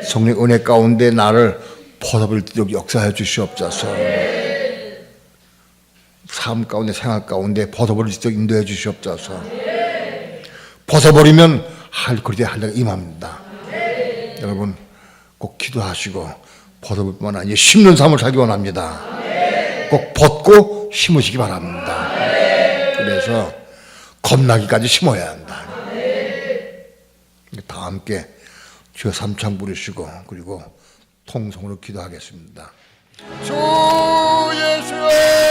성령 은혜 가운데 나를 벗어버리도록 역사해 주시옵소서. 삶 가운데 생활 가운데 벗어버리도록 인도해 주시옵소서. 벗어버리면 그리스도의 할례가 임합니다. 여러분 꼭 기도하시고 벗어볼 뿐만 아니라 심는 삶을 살기 원합니다. 꼭 벗고 심으시기 바랍니다. 그래서 겁나기까지 심어야 한다. 다 함께 주여 삼창 부르시고 그리고 통성으로 기도하겠습니다. 주 예수여